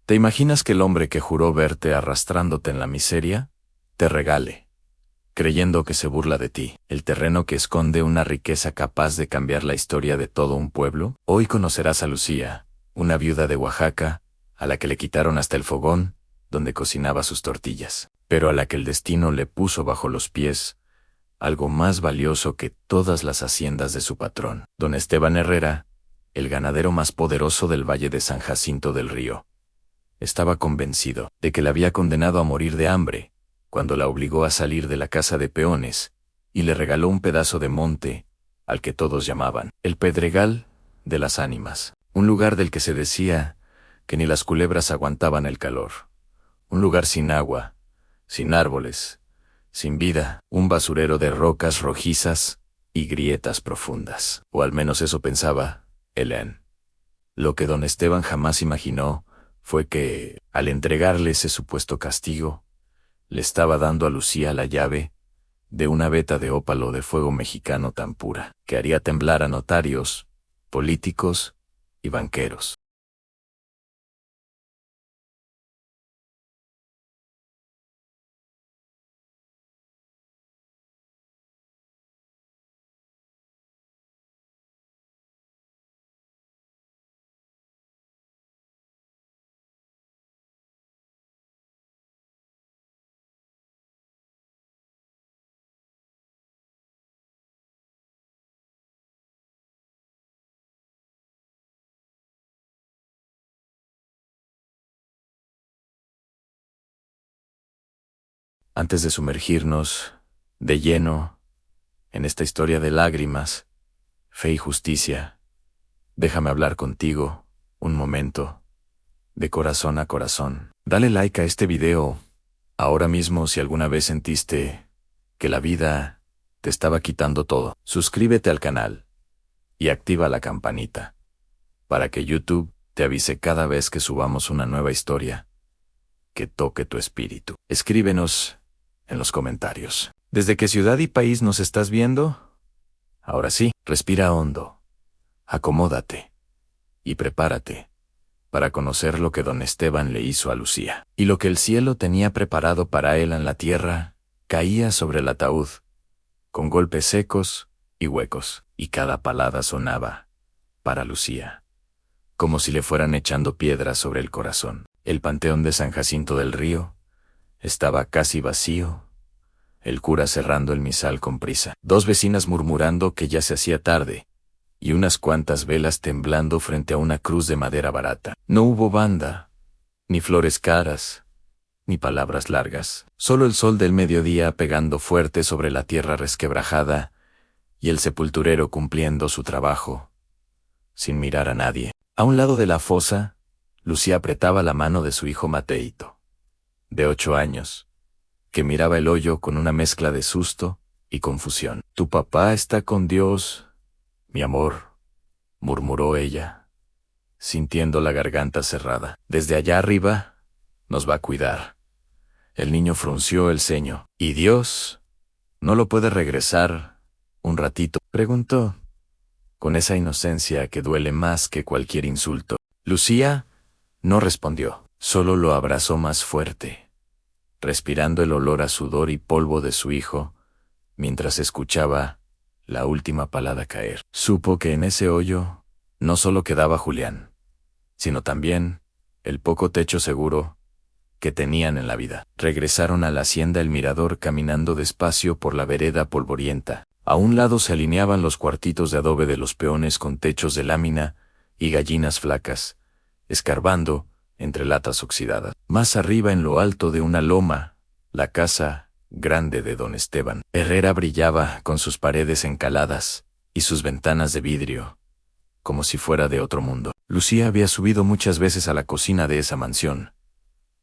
¿Te imaginas que el hombre que juró verte arrastrándote en la miseria, te regale, creyendo que se burla de ti, el terreno que esconde una riqueza capaz de cambiar la historia de todo un pueblo? Hoy conocerás a Lucía, una viuda de Oaxaca, a la que le quitaron hasta el fogón, donde cocinaba sus tortillas, pero a la que el destino le puso bajo los pies algo más valioso que todas las haciendas de su patrón. Don Esteban Herrera, el ganadero más poderoso del Valle de San Jacinto del Río, estaba convencido de que la había condenado a morir de hambre, cuando la obligó a salir de la casa de peones, y le regaló un pedazo de monte, al que todos llamaban el Pedregal de las Ánimas, un lugar del que se decía que ni las culebras aguantaban el calor, un lugar sin agua, sin árboles, sin vida, un basurero de rocas rojizas y grietas profundas. O al menos eso pensaba Hélène. Lo que don Esteban jamás imaginó fue que, al entregarle ese supuesto castigo, le estaba dando a Lucía la llave de una veta de ópalo de fuego mexicano tan pura, que haría temblar a notarios, políticos y banqueros. Antes de sumergirnos de lleno en esta historia de lágrimas, fe y justicia, déjame hablar contigo un momento, de corazón a corazón. Dale like a este video ahora mismo si alguna vez sentiste que la vida te estaba quitando todo. Suscríbete al canal y activa la campanita para que YouTube te avise cada vez que subamos una nueva historia que toque tu espíritu. Escríbenos en los comentarios. ¿Desde qué ciudad y país nos estás viendo? Ahora sí, respira hondo, acomódate y prepárate para conocer lo que don Esteban le hizo a Lucía. Y lo que el cielo tenía preparado para él en la tierra caía sobre el ataúd, con golpes secos y huecos, y cada palada sonaba para Lucía, como si le fueran echando piedras sobre el corazón. El panteón de San Jacinto del Río estaba casi vacío, el cura cerrando el misal con prisa, dos vecinas murmurando que ya se hacía tarde, y unas cuantas velas temblando frente a una cruz de madera barata. No hubo banda, ni flores caras, ni palabras largas, solo el sol del mediodía pegando fuerte sobre la tierra resquebrajada, y el sepulturero cumpliendo su trabajo, sin mirar a nadie. A un lado de la fosa, Lucía apretaba la mano de su hijo Mateito, de 8 años, que miraba el hoyo con una mezcla de susto y confusión. «Tu papá está con Dios, mi amor», murmuró ella, sintiendo la garganta cerrada. «Desde allá arriba nos va a cuidar». El niño frunció el ceño. «¿Y Dios no lo puede regresar un ratito?», preguntó, con esa inocencia que duele más que cualquier insulto. Lucía no respondió, solo lo abrazó más fuerte, respirando el olor a sudor y polvo de su hijo, mientras escuchaba la última palada caer. Supo que en ese hoyo no solo quedaba Julián, sino también el poco techo seguro que tenían en la vida. Regresaron a la hacienda El Mirador caminando despacio por la vereda polvorienta. A un lado se alineaban los cuartitos de adobe de los peones con techos de lámina y gallinas flacas, escarbando entre latas oxidadas. Más arriba, en lo alto de una loma, la casa grande de don Esteban Herrera brillaba con sus paredes encaladas y sus ventanas de vidrio, como si fuera de otro mundo. Lucía había subido muchas veces a la cocina de esa mansión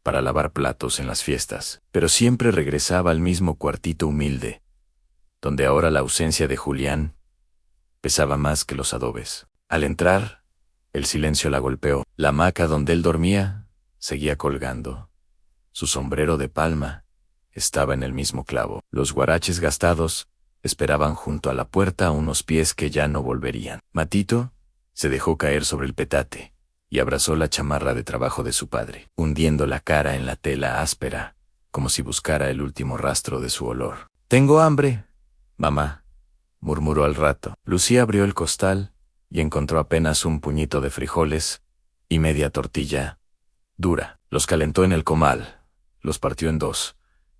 para lavar platos en las fiestas, pero siempre regresaba al mismo cuartito humilde, donde ahora la ausencia de Julián pesaba más que los adobes. Al entrar, el silencio la golpeó. La hamaca donde él dormía seguía colgando. Su sombrero de palma estaba en el mismo clavo. Los guaraches gastados esperaban junto a la puerta a unos pies que ya no volverían. Matito se dejó caer sobre el petate y abrazó la chamarra de trabajo de su padre, hundiendo la cara en la tela áspera, como si buscara el último rastro de su olor. «Tengo hambre, mamá», murmuró al rato. Lucía abrió el costal y encontró apenas un puñito de frijoles y media tortilla dura. Los calentó en el comal, los partió en dos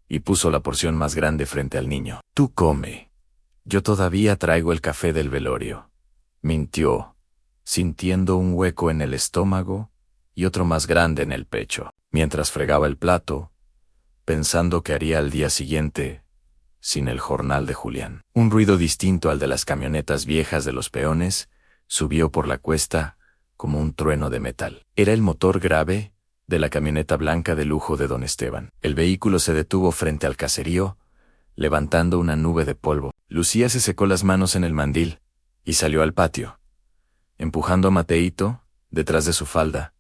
y puso la porción más grande frente al niño. «Tú come. Yo todavía traigo el café del velorio», mintió, sintiendo un hueco en el estómago y otro más grande en el pecho, mientras fregaba el plato, pensando qué haría al día siguiente sin el jornal de Julián. Un ruido distinto al de las camionetas viejas de los peones subió por la cuesta como un trueno de metal. Era el motor grave de la camioneta blanca de lujo de don Esteban. El vehículo se detuvo frente al caserío, levantando una nube de polvo. Lucía se secó las manos en el mandil y salió al patio, empujando a Mateito detrás de su falda,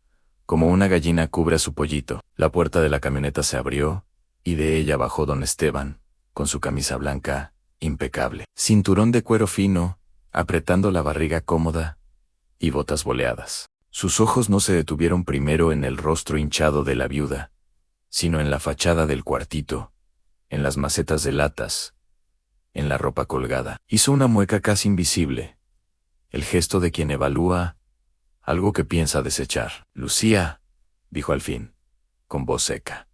como una gallina cubre a su pollito. La puerta de la camioneta se abrió y de ella bajó don Esteban, con su camisa blanca, impecable, cinturón de cuero fino, apretando la barriga cómoda, y botas boleadas. Sus ojos no se detuvieron primero en el rostro hinchado de la viuda, sino en la fachada del cuartito, en las macetas de latas, en la ropa colgada. Hizo una mueca casi invisible, el gesto de quien evalúa algo que piensa desechar. «Lucía», dijo al fin, con voz seca.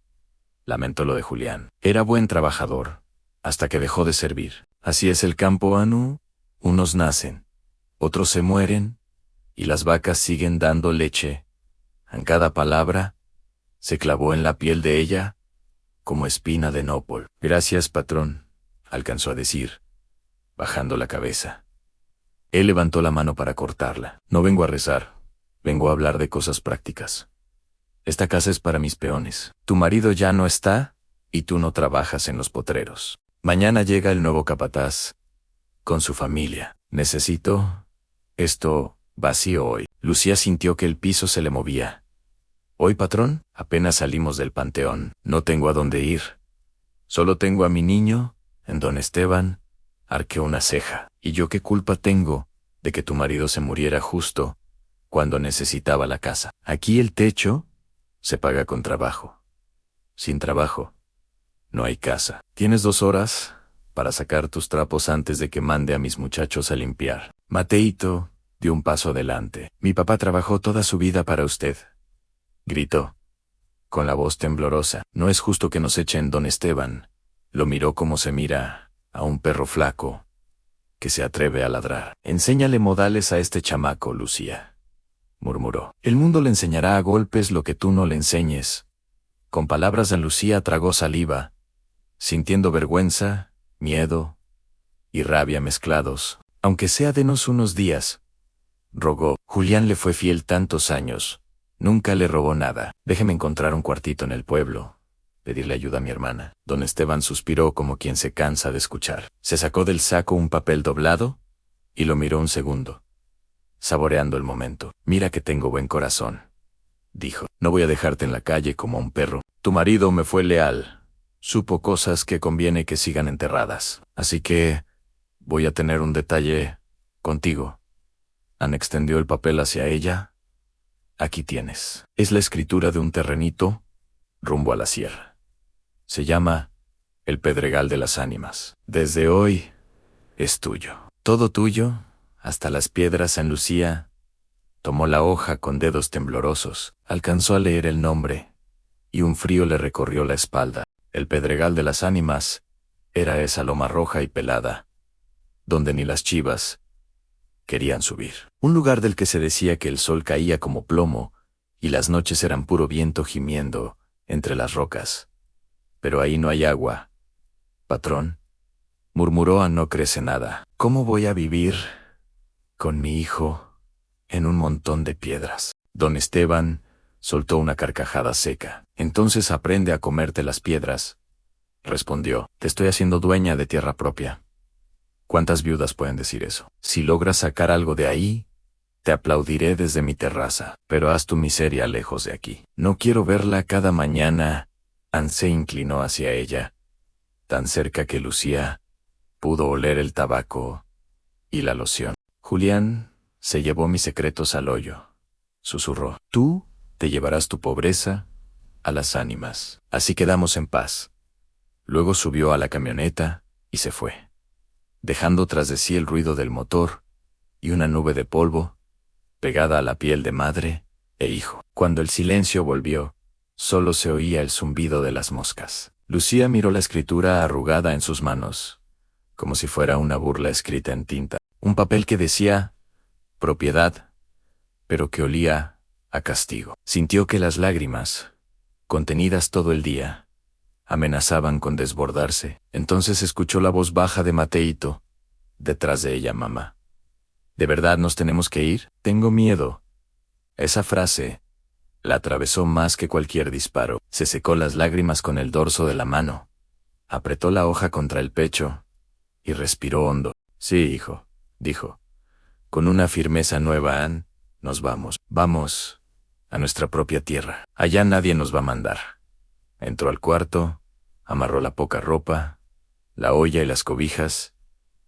Lamentó lo de Julián. Era buen trabajador, hasta que dejó de servir. Así es el campo, Anu. Unos nacen, otros se mueren, y las vacas siguen dando leche. En cada palabra se clavó en la piel de ella como espina de nópol. «Gracias, patrón», alcanzó a decir, bajando la cabeza. Él levantó la mano para cortarla. «No vengo a rezar, vengo a hablar de cosas prácticas. Esta casa es para mis peones. Tu marido ya no está, y tú no trabajas en los potreros. Mañana llega el nuevo capataz, con su familia. Necesito esto vacío hoy». Lucía sintió que el piso se le movía. «¿Hoy, patrón? Apenas salimos del panteón. No tengo a dónde ir. Solo tengo a mi niño, en don Esteban». Arqueó una ceja. «¿Y yo qué culpa tengo de que tu marido se muriera justo cuando necesitaba la casa? Aquí el techo se paga con trabajo. Sin trabajo, no hay casa. Tienes 2 horas para sacar tus trapos antes de que mande a mis muchachos a limpiar». Mateito dio un paso adelante. «Mi papá trabajó toda su vida para usted», gritó, con la voz temblorosa. «No es justo que nos echen». Don Esteban lo miró como se mira a un perro flaco que se atreve a ladrar. «Enséñale modales a este chamaco, Lucía», murmuró. «El mundo le enseñará a golpes lo que tú no le enseñes». Con palabras de Lucía tragó saliva, sintiendo vergüenza, miedo y rabia mezclados. «Aunque sea denos unos días», rogó. «Julián le fue fiel tantos años. Nunca le robó nada. Déjeme encontrar un cuartito en el pueblo. Pedirle ayuda a mi hermana». Don Esteban suspiró como quien se cansa de escuchar. Se sacó del saco un papel doblado y lo miró un segundo, saboreando el momento. «Mira que tengo buen corazón», dijo. «No voy a dejarte en la calle como un perro. Tu marido me fue leal. Supo cosas que conviene que sigan enterradas. Así que voy a tener un detalle contigo». Ana extendió el papel hacia ella. «Aquí tienes. Es la escritura de un terrenito rumbo a la sierra. Se llama El Pedregal de las Ánimas. Desde hoy es tuyo. Todo tuyo, hasta las piedras». San Lucía tomó la hoja con dedos temblorosos, alcanzó a leer el nombre, y un frío le recorrió la espalda. El Pedregal de las Ánimas era esa loma roja y pelada, donde ni las chivas querían subir. Un lugar del que se decía que el sol caía como plomo, y las noches eran puro viento gimiendo entre las rocas. «Pero ahí no hay agua, patrón», murmuró. «A no crece nada. ¿Cómo voy a vivir con mi hijo en un montón de piedras?» Don Esteban soltó una carcajada seca. «Entonces aprende a comerte las piedras», respondió. «Te estoy haciendo dueña de tierra propia. ¿Cuántas viudas pueden decir eso? Si logras sacar algo de ahí, te aplaudiré desde mi terraza, pero haz tu miseria lejos de aquí. No quiero verla cada mañana». Anne se inclinó hacia ella, tan cerca que Lucía pudo oler el tabaco y la loción. «Julián se llevó mis secretos al hoyo. susurró. Tú te llevarás tu pobreza a las ánimas. Así quedamos en paz. Luego subió a la camioneta y se fue, dejando tras de sí el ruido del motor y una nube de polvo pegada a la piel de madre e hijo. Cuando el silencio volvió, solo se oía el zumbido de las moscas. Lucía miró la escritura arrugada en sus manos, como si fuera una burla escrita en tinta. Un papel que decía propiedad, pero que olía a castigo. Sintió que las lágrimas, contenidas todo el día, amenazaban con desbordarse. Entonces escuchó la voz baja de Mateito, detrás de ella. Mamá, ¿de verdad nos tenemos que ir? Tengo miedo. Esa frase la atravesó más que cualquier disparo. Se secó las lágrimas con el dorso de la mano, apretó la hoja contra el pecho y respiró hondo. Sí, hijo, dijo, con una firmeza nueva. Nos vamos. Vamos a nuestra propia tierra. Allá nadie nos va a mandar. Entró al cuarto, amarró la poca ropa, la olla y las cobijas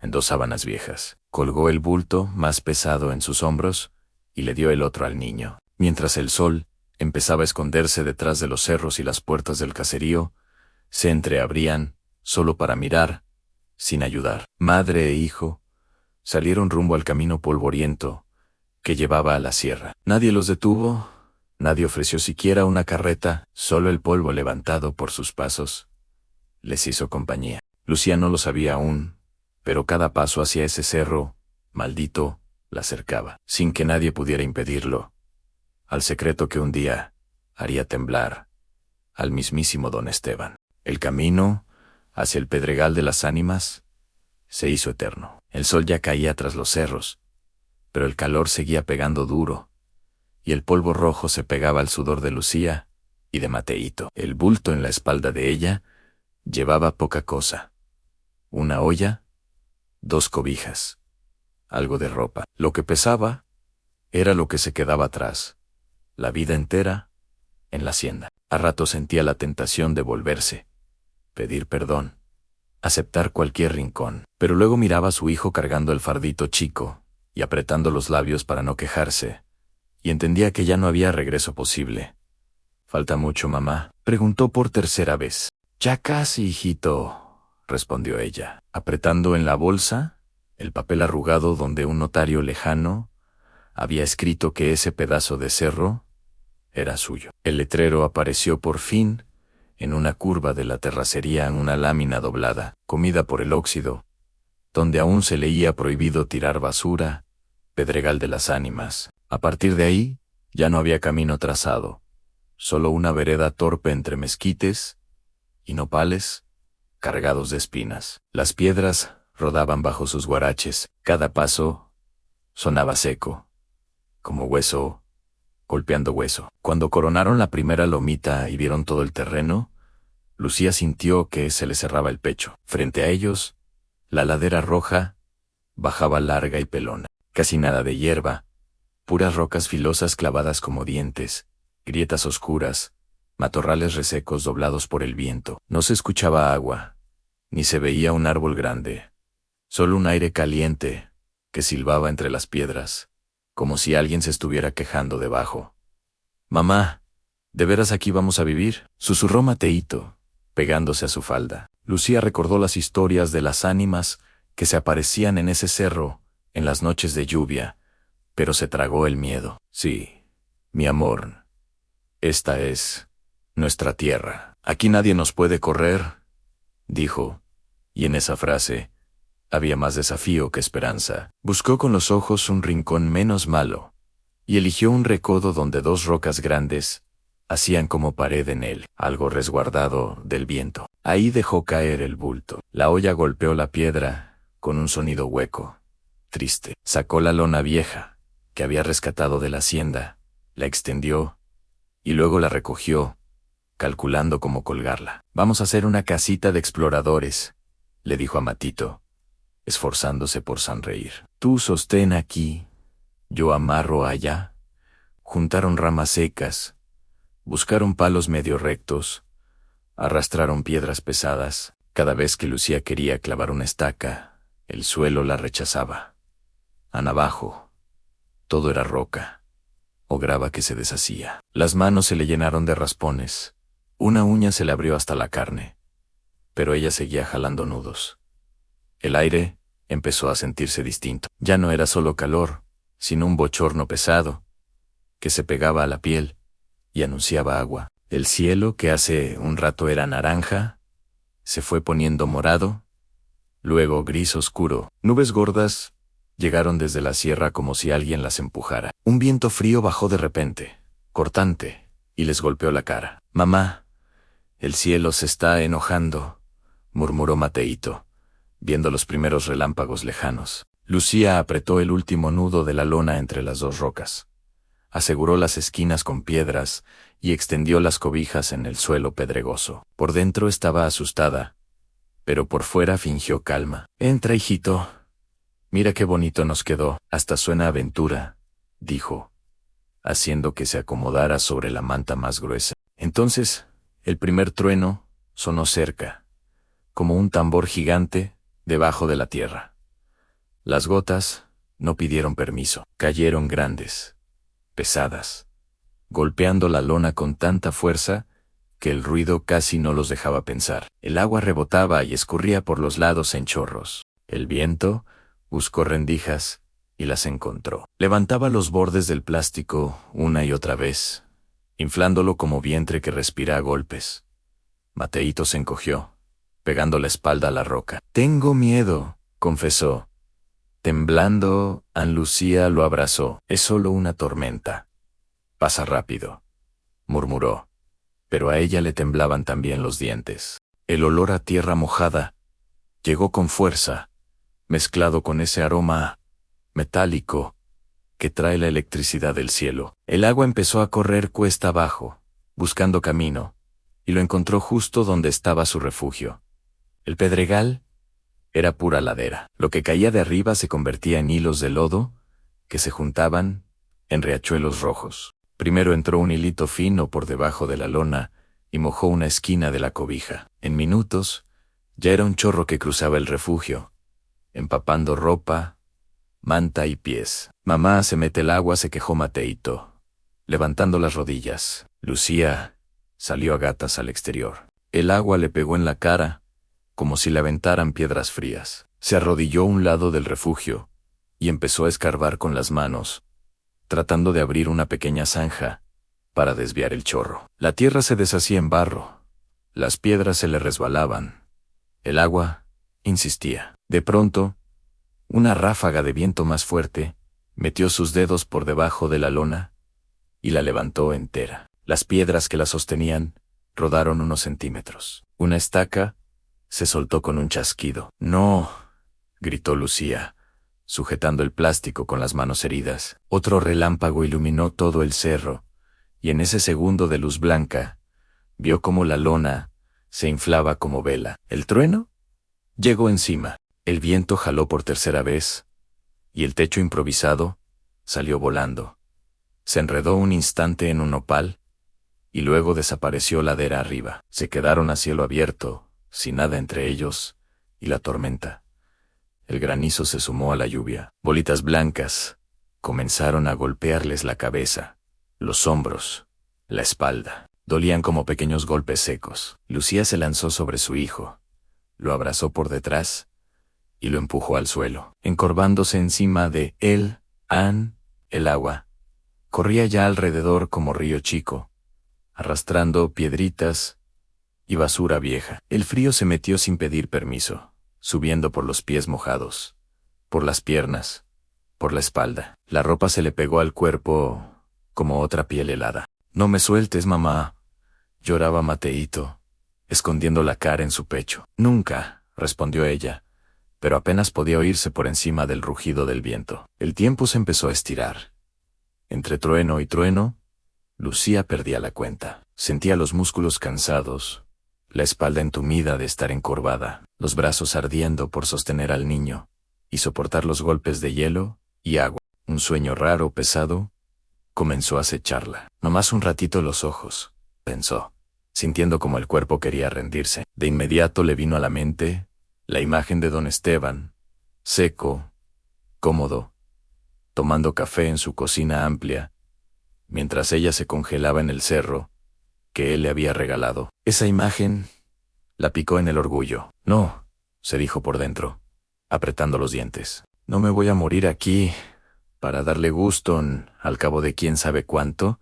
en 2 sábanas viejas. Colgó el bulto más pesado en sus hombros y le dio el otro al niño. Mientras el sol empezaba a esconderse detrás de los cerros y las puertas del caserío se entreabrían solo para mirar, sin ayudar. Madre e hijo salieron rumbo al camino polvoriento que llevaba a la sierra. Nadie los detuvo, nadie ofreció siquiera una carreta, solo el polvo levantado por sus pasos les hizo compañía. Lucía no lo sabía aún, pero cada paso hacia ese cerro, maldito, la acercaba, sin que nadie pudiera impedirlo, al secreto que un día haría temblar al mismísimo don Esteban. El camino hacia el Pedregal de las Ánimas se hizo eterno. El sol ya caía tras los cerros, pero el calor seguía pegando duro, y el polvo rojo se pegaba al sudor de Lucía y de Mateito. El bulto en la espalda de ella llevaba poca cosa: una olla, 2 cobijas, algo de ropa. Lo que pesaba era lo que se quedaba atrás, la vida entera en la hacienda. A ratos sentía la tentación de volverse, pedir perdón, aceptar cualquier rincón, pero luego miraba a su hijo cargando el fardito chico y apretando los labios para no quejarse, y entendía que ya no había regreso posible. ¿Falta mucho, mamá?, preguntó por tercera vez. Ya casi, hijito, respondió ella, apretando en la bolsa el papel arrugado donde un notario lejano había escrito que ese pedazo de cerro era suyo. El letrero apareció por fin en una curva de la terracería, en una lámina doblada, comida por el óxido, donde aún se leía prohibido tirar basura, Pedregal de las Ánimas. A partir de ahí, ya no había camino trazado, solo una vereda torpe entre mezquites y nopales cargados de espinas. Las piedras rodaban bajo sus guaraches, cada paso sonaba seco, como hueso golpeando hueso. Cuando coronaron la primera lomita y vieron todo el terreno, Lucía sintió que se le cerraba el pecho. Frente a ellos, la ladera roja bajaba larga y pelona. Casi nada de hierba, puras rocas filosas clavadas como dientes, grietas oscuras, matorrales resecos doblados por el viento. No se escuchaba agua, ni se veía un árbol grande, solo un aire caliente que silbaba entre las piedras, como si alguien se estuviera quejando debajo. Mamá, ¿de veras aquí vamos a vivir?, susurró Mateito, pegándose a su falda. Lucía recordó las historias de las ánimas que se aparecían en ese cerro en las noches de lluvia, pero se tragó el miedo. Sí, mi amor, esta es nuestra tierra. Aquí nadie nos puede correr, dijo, y en esa frase había más desafío que esperanza. Buscó con los ojos un rincón menos malo, y eligió un recodo donde 2 rocas grandes hacían como pared en él, algo resguardado del viento. Ahí dejó caer el bulto. La olla golpeó la piedra con un sonido hueco, triste. Sacó la lona vieja que había rescatado de la hacienda, la extendió y luego la recogió, calculando cómo colgarla. Vamos a hacer una casita de exploradores, le dijo a Matito, esforzándose por sonreír. Tú sostén aquí, yo amarro allá. Juntaron ramas secas, buscaron palos medio rectos, arrastraron piedras pesadas. Cada vez que Lucía quería clavar una estaca, el suelo la rechazaba. Abajo, todo era roca, o grava que se deshacía. Las manos se le llenaron de raspones. Una uña se le abrió hasta la carne. Pero ella seguía jalando nudos. El aire empezó a sentirse distinto. Ya no era solo calor, sino un bochorno pesado, que se pegaba a la piel y anunciaba agua. El cielo, que hace un rato era naranja, se fue poniendo morado, luego gris oscuro. Nubes gordas llegaron desde la sierra como si alguien las empujara. Un viento frío bajó de repente, cortante, y les golpeó la cara. «Mamá, el cielo se está enojando», murmuró Mateito, viendo los primeros relámpagos lejanos. Lucía apretó el último nudo de la lona entre las dos rocas. Aseguró las esquinas con piedras y extendió las cobijas en el suelo pedregoso. Por dentro estaba asustada, pero por fuera fingió calma. «Entra, hijito. Mira qué bonito nos quedó. Hasta suena aventura», dijo, haciendo que se acomodara sobre la manta más gruesa. Entonces, el primer trueno sonó cerca, como un tambor gigante debajo de la tierra. Las gotas no pidieron permiso. Cayeron grandes, pesadas, golpeando la lona con tanta fuerza que el ruido casi no los dejaba pensar. El agua rebotaba y escurría por los lados en chorros. El viento buscó rendijas y las encontró. Levantaba los bordes del plástico una y otra vez, inflándolo como vientre que respira a golpes. Mateito se encogió, pegando la espalda a la roca. «Tengo miedo», confesó. Temblando, Ana Lucía lo abrazó. «Es solo una tormenta. Pasa rápido», murmuró, pero a ella le temblaban también los dientes. El olor a tierra mojada llegó con fuerza, mezclado con ese aroma metálico que trae la electricidad del cielo. El agua empezó a correr cuesta abajo, buscando camino, y lo encontró justo donde estaba su refugio. El pedregal era pura ladera. Lo que caía de arriba se convertía en hilos de lodo que se juntaban en riachuelos rojos. Primero entró un hilito fino por debajo de la lona y mojó una esquina de la cobija. En minutos, ya era un chorro que cruzaba el refugio, empapando ropa, manta y pies. «Mamá, se mete el agua», se quejó Mateito, levantando las rodillas. Lucía salió a gatas al exterior. El agua le pegó en la cara, como si le aventaran piedras frías. Se arrodilló a un lado del refugio y empezó a escarbar con las manos, tratando de abrir una pequeña zanja para desviar el chorro. La tierra se deshacía en barro, las piedras se le resbalaban. El agua insistía. De pronto, una ráfaga de viento más fuerte metió sus dedos por debajo de la lona y la levantó entera. Las piedras que la sostenían rodaron unos centímetros. Una estaca se soltó con un chasquido. «No», gritó Lucía, sujetando el plástico con las manos heridas. Otro relámpago iluminó todo el cerro, y en ese segundo de luz blanca, vio cómo la lona se inflaba como vela. El trueno llegó encima. El viento jaló por tercera vez, y el techo improvisado salió volando. Se enredó un instante en un nopal, y luego desapareció ladera arriba. Se quedaron a cielo abierto, sin nada entre ellos y la tormenta. El granizo se sumó a la lluvia. Bolitas blancas comenzaron a golpearles la cabeza, los hombros, la espalda. Dolían como pequeños golpes secos. Lucía se lanzó sobre su hijo, lo abrazó por detrás y lo empujó al suelo. Encorvándose encima de él, el agua corría ya alrededor como río chico, arrastrando piedritas y basura vieja. El frío se metió sin pedir permiso, subiendo por los pies mojados, por las piernas, por la espalda. La ropa se le pegó al cuerpo como otra piel helada. «No me sueltes, mamá», lloraba Mateito, escondiendo la cara en su pecho. «Nunca», respondió ella, pero apenas podía oírse por encima del rugido del viento. El tiempo se empezó a estirar. Entre trueno y trueno, Lucía perdía la cuenta. Sentía los músculos cansados, la espalda entumida de estar encorvada, los brazos ardiendo por sostener al niño y soportar los golpes de hielo y agua. Un sueño raro, pesado, comenzó a acecharla. «Nomás un ratito los ojos», pensó, sintiendo como el cuerpo quería rendirse. De inmediato le vino a la mente la imagen de don Esteban, seco, cómodo, tomando café en su cocina amplia, mientras ella se congelaba en el cerro que él le había regalado. Esa imagen la picó en el orgullo. No, se dijo por dentro, apretando los dientes. No me voy a morir aquí para darle gusto al cabo de quién sabe cuánto.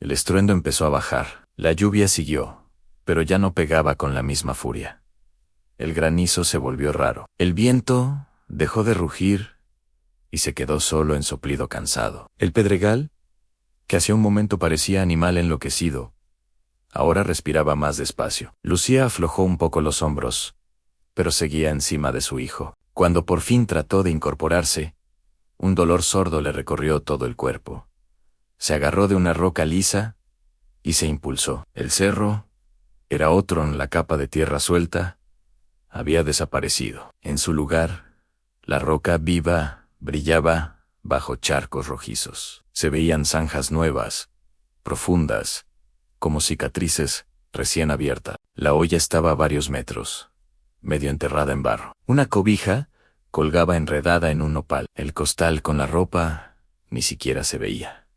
El estruendo empezó a bajar. La lluvia siguió, pero ya no pegaba con la misma furia. El granizo se volvió raro. El viento dejó de rugir y se quedó solo en soplido cansado. El pedregal, que hacía un momento parecía animal enloquecido, ahora respiraba más despacio. Lucía aflojó un poco los hombros, pero seguía encima de su hijo. Cuando por fin trató de incorporarse, un dolor sordo le recorrió todo el cuerpo. Se agarró de una roca lisa y se impulsó. El cerro era otro, en la capa de tierra suelta había desaparecido. En su lugar, la roca viva brillaba bajo charcos rojizos. Se veían zanjas nuevas, profundas, como cicatrices recién abiertas. La olla estaba a varios metros, medio enterrada en barro. Una cobija colgaba enredada en un nopal. El costal con la ropa ni siquiera se veía.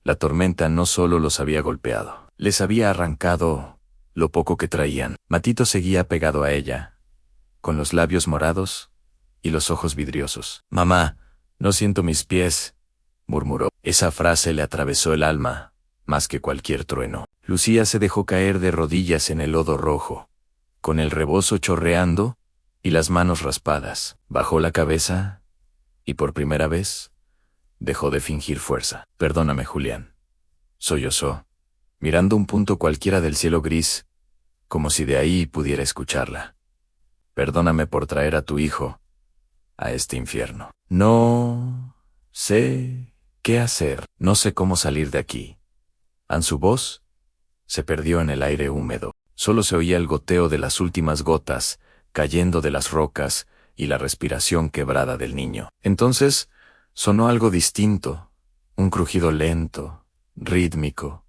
La tormenta no solo los había golpeado, les había arrancado lo poco que traían. Matito seguía pegado a ella, con los labios morados y los ojos vidriosos. «Mamá, no siento mis pies», murmuró. Esa frase le atravesó el alma, más que cualquier trueno. Lucía se dejó caer de rodillas en el lodo rojo, con el rebozo chorreando y las manos raspadas. Bajó la cabeza y por primera vez dejó de fingir fuerza. «Perdóname, Julián», sollozó, mirando un punto cualquiera del cielo gris, como si de ahí pudiera escucharla. «Perdóname por traer a tu hijo a este infierno. No sé qué hacer. No sé cómo salir de aquí». Su voz se perdió en el aire húmedo. Solo se oía el goteo de las últimas gotas cayendo de las rocas y la respiración quebrada del niño. Entonces sonó algo distinto, un crujido lento, rítmico,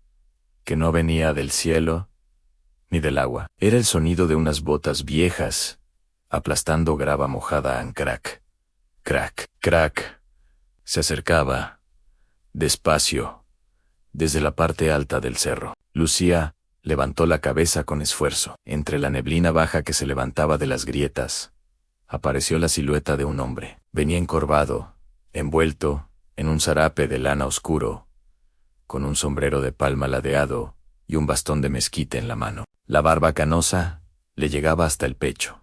que no venía del cielo ni del agua. Era el sonido de unas botas viejas aplastando grava mojada en crack. Crack, crack. Se acercaba, despacio, desde la parte alta del cerro. Lucía levantó la cabeza con esfuerzo. Entre la neblina baja que se levantaba de las grietas, apareció la silueta de un hombre. Venía encorvado, envuelto en un zarape de lana oscuro, con un sombrero de palma ladeado y un bastón de mezquite en la mano. La barba canosa le llegaba hasta el pecho,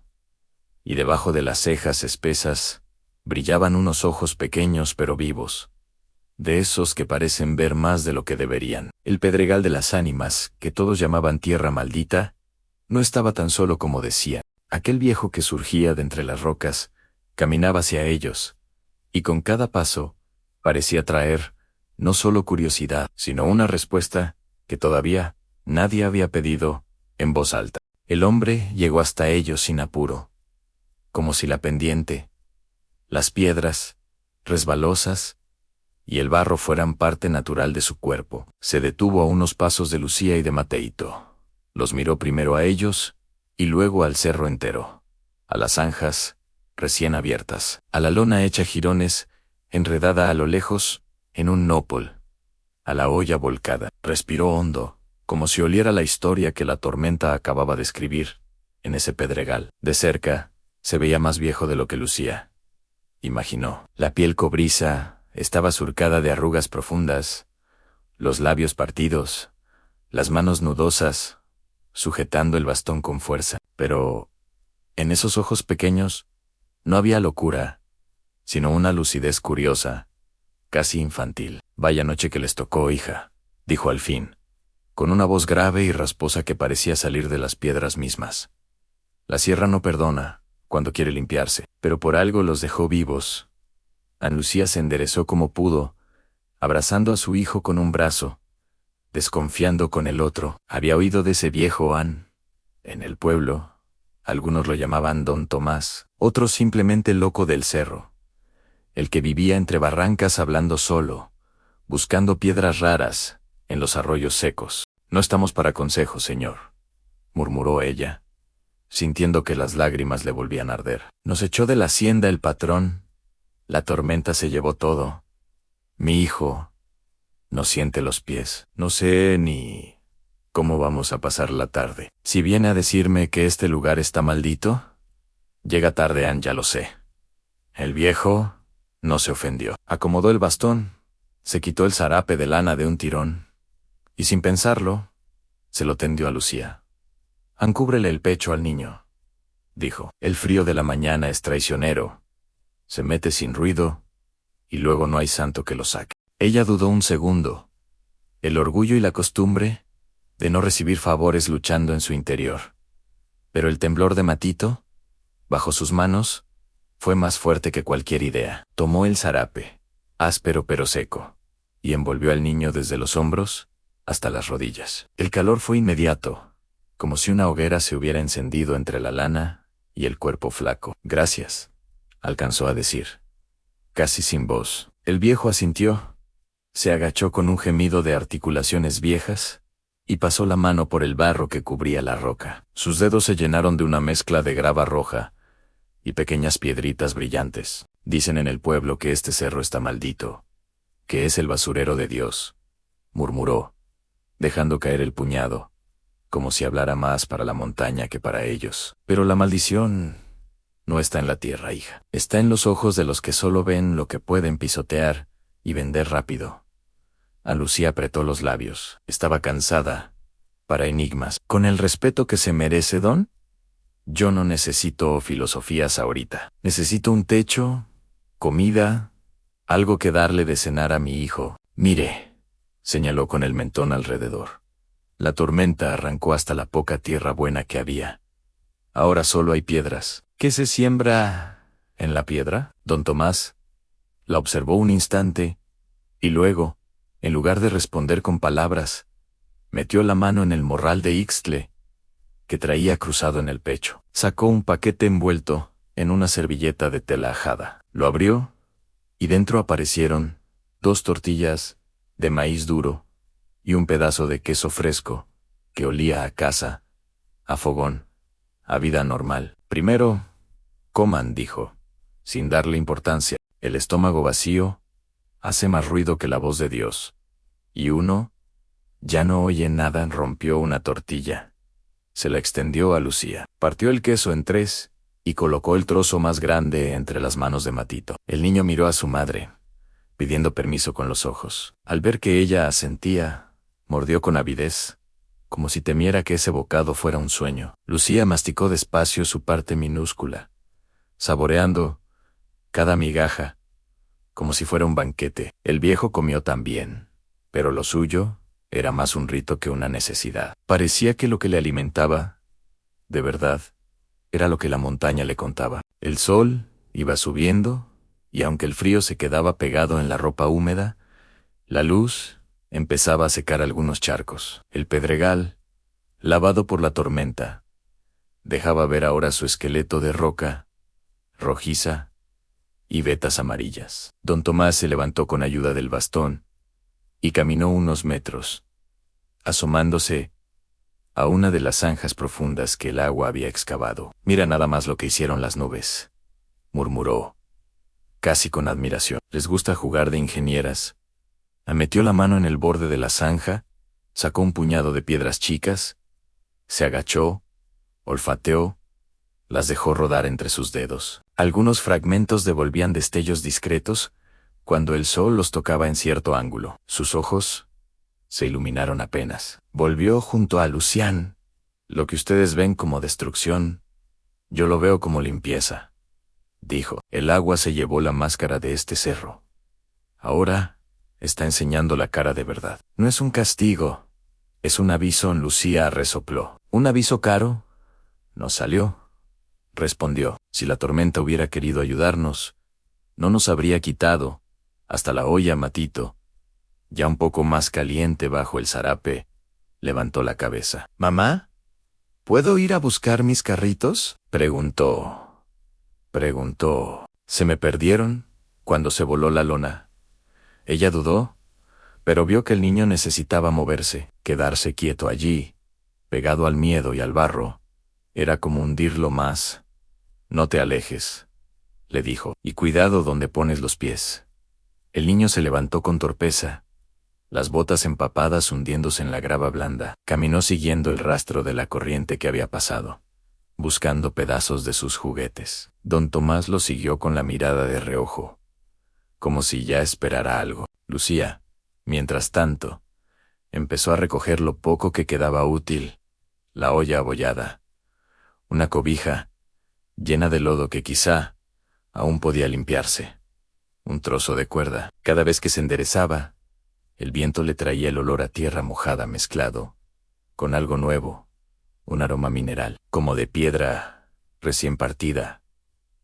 y debajo de las cejas espesas brillaban unos ojos pequeños pero vivos, de esos que parecen ver más de lo que deberían. El pedregal de las ánimas, que todos llamaban tierra maldita, no estaba tan solo como decían. Aquel viejo que surgía de entre las rocas caminaba hacia ellos, y con cada paso parecía traer no solo curiosidad, sino una respuesta que todavía nadie había pedido en voz alta. El hombre llegó hasta ellos sin apuro, como si la pendiente, las piedras, resbalosas, y el barro fueran parte natural de su cuerpo. Se detuvo a unos pasos de Lucía y de Mateito. Los miró primero a ellos, y luego al cerro entero, a las zanjas recién abiertas, a la lona hecha jirones, enredada a lo lejos, en un nopal, a la olla volcada. Respiró hondo, como si oliera la historia que la tormenta acababa de escribir en ese pedregal. De cerca, se veía más viejo de lo que lucía, imaginó. La piel cobriza estaba surcada de arrugas profundas, los labios partidos, las manos nudosas, sujetando el bastón con fuerza. Pero en esos ojos pequeños no había locura, sino una lucidez curiosa, casi infantil. «Vaya noche que les tocó, hija», dijo al fin, con una voz grave y rasposa que parecía salir de las piedras mismas. «La sierra no perdona cuando quiere limpiarse, pero por algo los dejó vivos». Lucía se enderezó como pudo, abrazando a su hijo con un brazo, desconfiando con el otro. Había oído de ese viejo en el pueblo. Algunos lo llamaban Don Tomás, otros simplemente loco del cerro, el que vivía entre barrancas hablando solo, buscando piedras raras en los arroyos secos. «No estamos para consejos, señor», murmuró ella, sintiendo que las lágrimas le volvían a arder. «Nos echó de la hacienda el patrón. La tormenta se llevó todo. Mi hijo No siente los pies. No sé ni cómo vamos a pasar la tarde. Si viene a decirme que este lugar está maldito, llega tarde, ya lo sé. El viejo no se ofendió. Acomodó el bastón, se quitó el zarape de lana de un tirón, y sin pensarlo, se lo tendió a Lucía. Cúbrele el pecho al niño, dijo. El frío de la mañana es traicionero. Se mete sin ruido, y luego no hay santo que lo saque. Ella dudó un segundo. El orgullo y la costumbre de no recibir favores luchando en su interior. Pero el temblor de Matito, bajo sus manos, fue más fuerte que cualquier idea. Tomó el zarape, áspero pero seco, y envolvió al niño desde los hombros hasta las rodillas. El calor fue inmediato, como si una hoguera se hubiera encendido entre la lana y el cuerpo flaco. Gracias, alcanzó a decir, casi sin voz. El viejo asintió, se agachó con un gemido de articulaciones viejas, y pasó la mano por el barro que cubría la roca. Sus dedos se llenaron de una mezcla de grava roja y pequeñas piedritas brillantes. Dicen en el pueblo que este cerro está maldito, que es el basurero de Dios, murmuró, dejando caer el puñado, como si hablara más para la montaña que para ellos. Pero la maldición no está en la tierra, hija. Está en los ojos de los que solo ven lo que pueden pisotear y vender rápido. A Lucía apretó los labios. Estaba cansada para enigmas. Con el respeto que se merece, don, yo no necesito filosofías ahorita. Necesito un techo, comida, algo que darle de cenar a mi hijo. Mire, señaló con el mentón alrededor. La tormenta arrancó hasta la poca tierra buena que había. Ahora solo hay piedras. ¿Qué se siembra en la piedra? Don Tomás la observó un instante, y luego, en lugar de responder con palabras, metió la mano en el morral de Ixtle, que traía cruzado en el pecho. Sacó un paquete envuelto en una servilleta de tela ajada. Lo abrió, y dentro aparecieron 2 tortillas de maíz duro y un pedazo de queso fresco, que olía a casa, a fogón, a vida normal. Primero, coman, dijo, sin darle importancia. El estómago vacío hace más ruido que la voz de Dios. Y uno ya no oye nada. Rompió una tortilla. Se la extendió a Lucía. Partió el queso en 3 y colocó el trozo más grande entre las manos de Matito. El niño miró a su madre, pidiendo permiso con los ojos. Al ver que ella asentía, mordió con avidez, como si temiera que ese bocado fuera un sueño. Lucía masticó despacio su parte minúscula, saboreando cada migaja, como si fuera un banquete. El viejo comió también, pero lo suyo era más un rito que una necesidad. Parecía que lo que le alimentaba, de verdad, era lo que la montaña le contaba. El sol iba subiendo, y aunque el frío se quedaba pegado en la ropa húmeda, la luz empezaba a secar algunos charcos. El pedregal, lavado por la tormenta, dejaba ver ahora su esqueleto de roca, rojiza, y vetas amarillas. Don Tomás se levantó con ayuda del bastón y caminó unos metros, asomándose a una de las zanjas profundas que el agua había excavado. Mira nada más lo que hicieron las nubes, murmuró, casi con admiración. Les gusta jugar de ingenieras. Metió la mano en el borde de la zanja, sacó un puñado de piedras chicas, se agachó, olfateó, las dejó rodar entre sus dedos. Algunos fragmentos devolvían destellos discretos cuando el sol los tocaba en cierto ángulo. Sus ojos se iluminaron apenas. Volvió junto a Lucián. Lo que ustedes ven como destrucción, yo lo veo como limpieza, dijo. El agua se llevó la máscara de este cerro. Ahora está enseñando la cara de verdad. No es un castigo, es un aviso. Lucía resopló. ¿Un aviso caro? No salió, respondió. Si la tormenta hubiera querido ayudarnos, no nos habría quitado hasta la olla. Matito, ya un poco más caliente bajo el zarape, levantó la cabeza. ¿Mamá? ¿Puedo ir a buscar mis carritos? Preguntó. ¿Se me perdieron cuando se voló la lona? Ella dudó, pero vio que el niño necesitaba moverse. Quedarse quieto allí, pegado al miedo y al barro, era como hundirlo más. No te alejes, le dijo, y cuidado donde pones los pies. El niño se levantó con torpeza, las botas empapadas hundiéndose en la grava blanda. Caminó siguiendo el rastro de la corriente que había pasado, buscando pedazos de sus juguetes. Don Tomás lo siguió con la mirada de reojo, como si ya esperara algo. Lucía, mientras tanto, empezó a recoger lo poco que quedaba útil: la olla abollada, una cobija llena de lodo que quizá aún podía limpiarse, un trozo de cuerda. Cada vez que se enderezaba, el viento le traía el olor a tierra mojada mezclado con algo nuevo, un aroma mineral, como de piedra recién partida,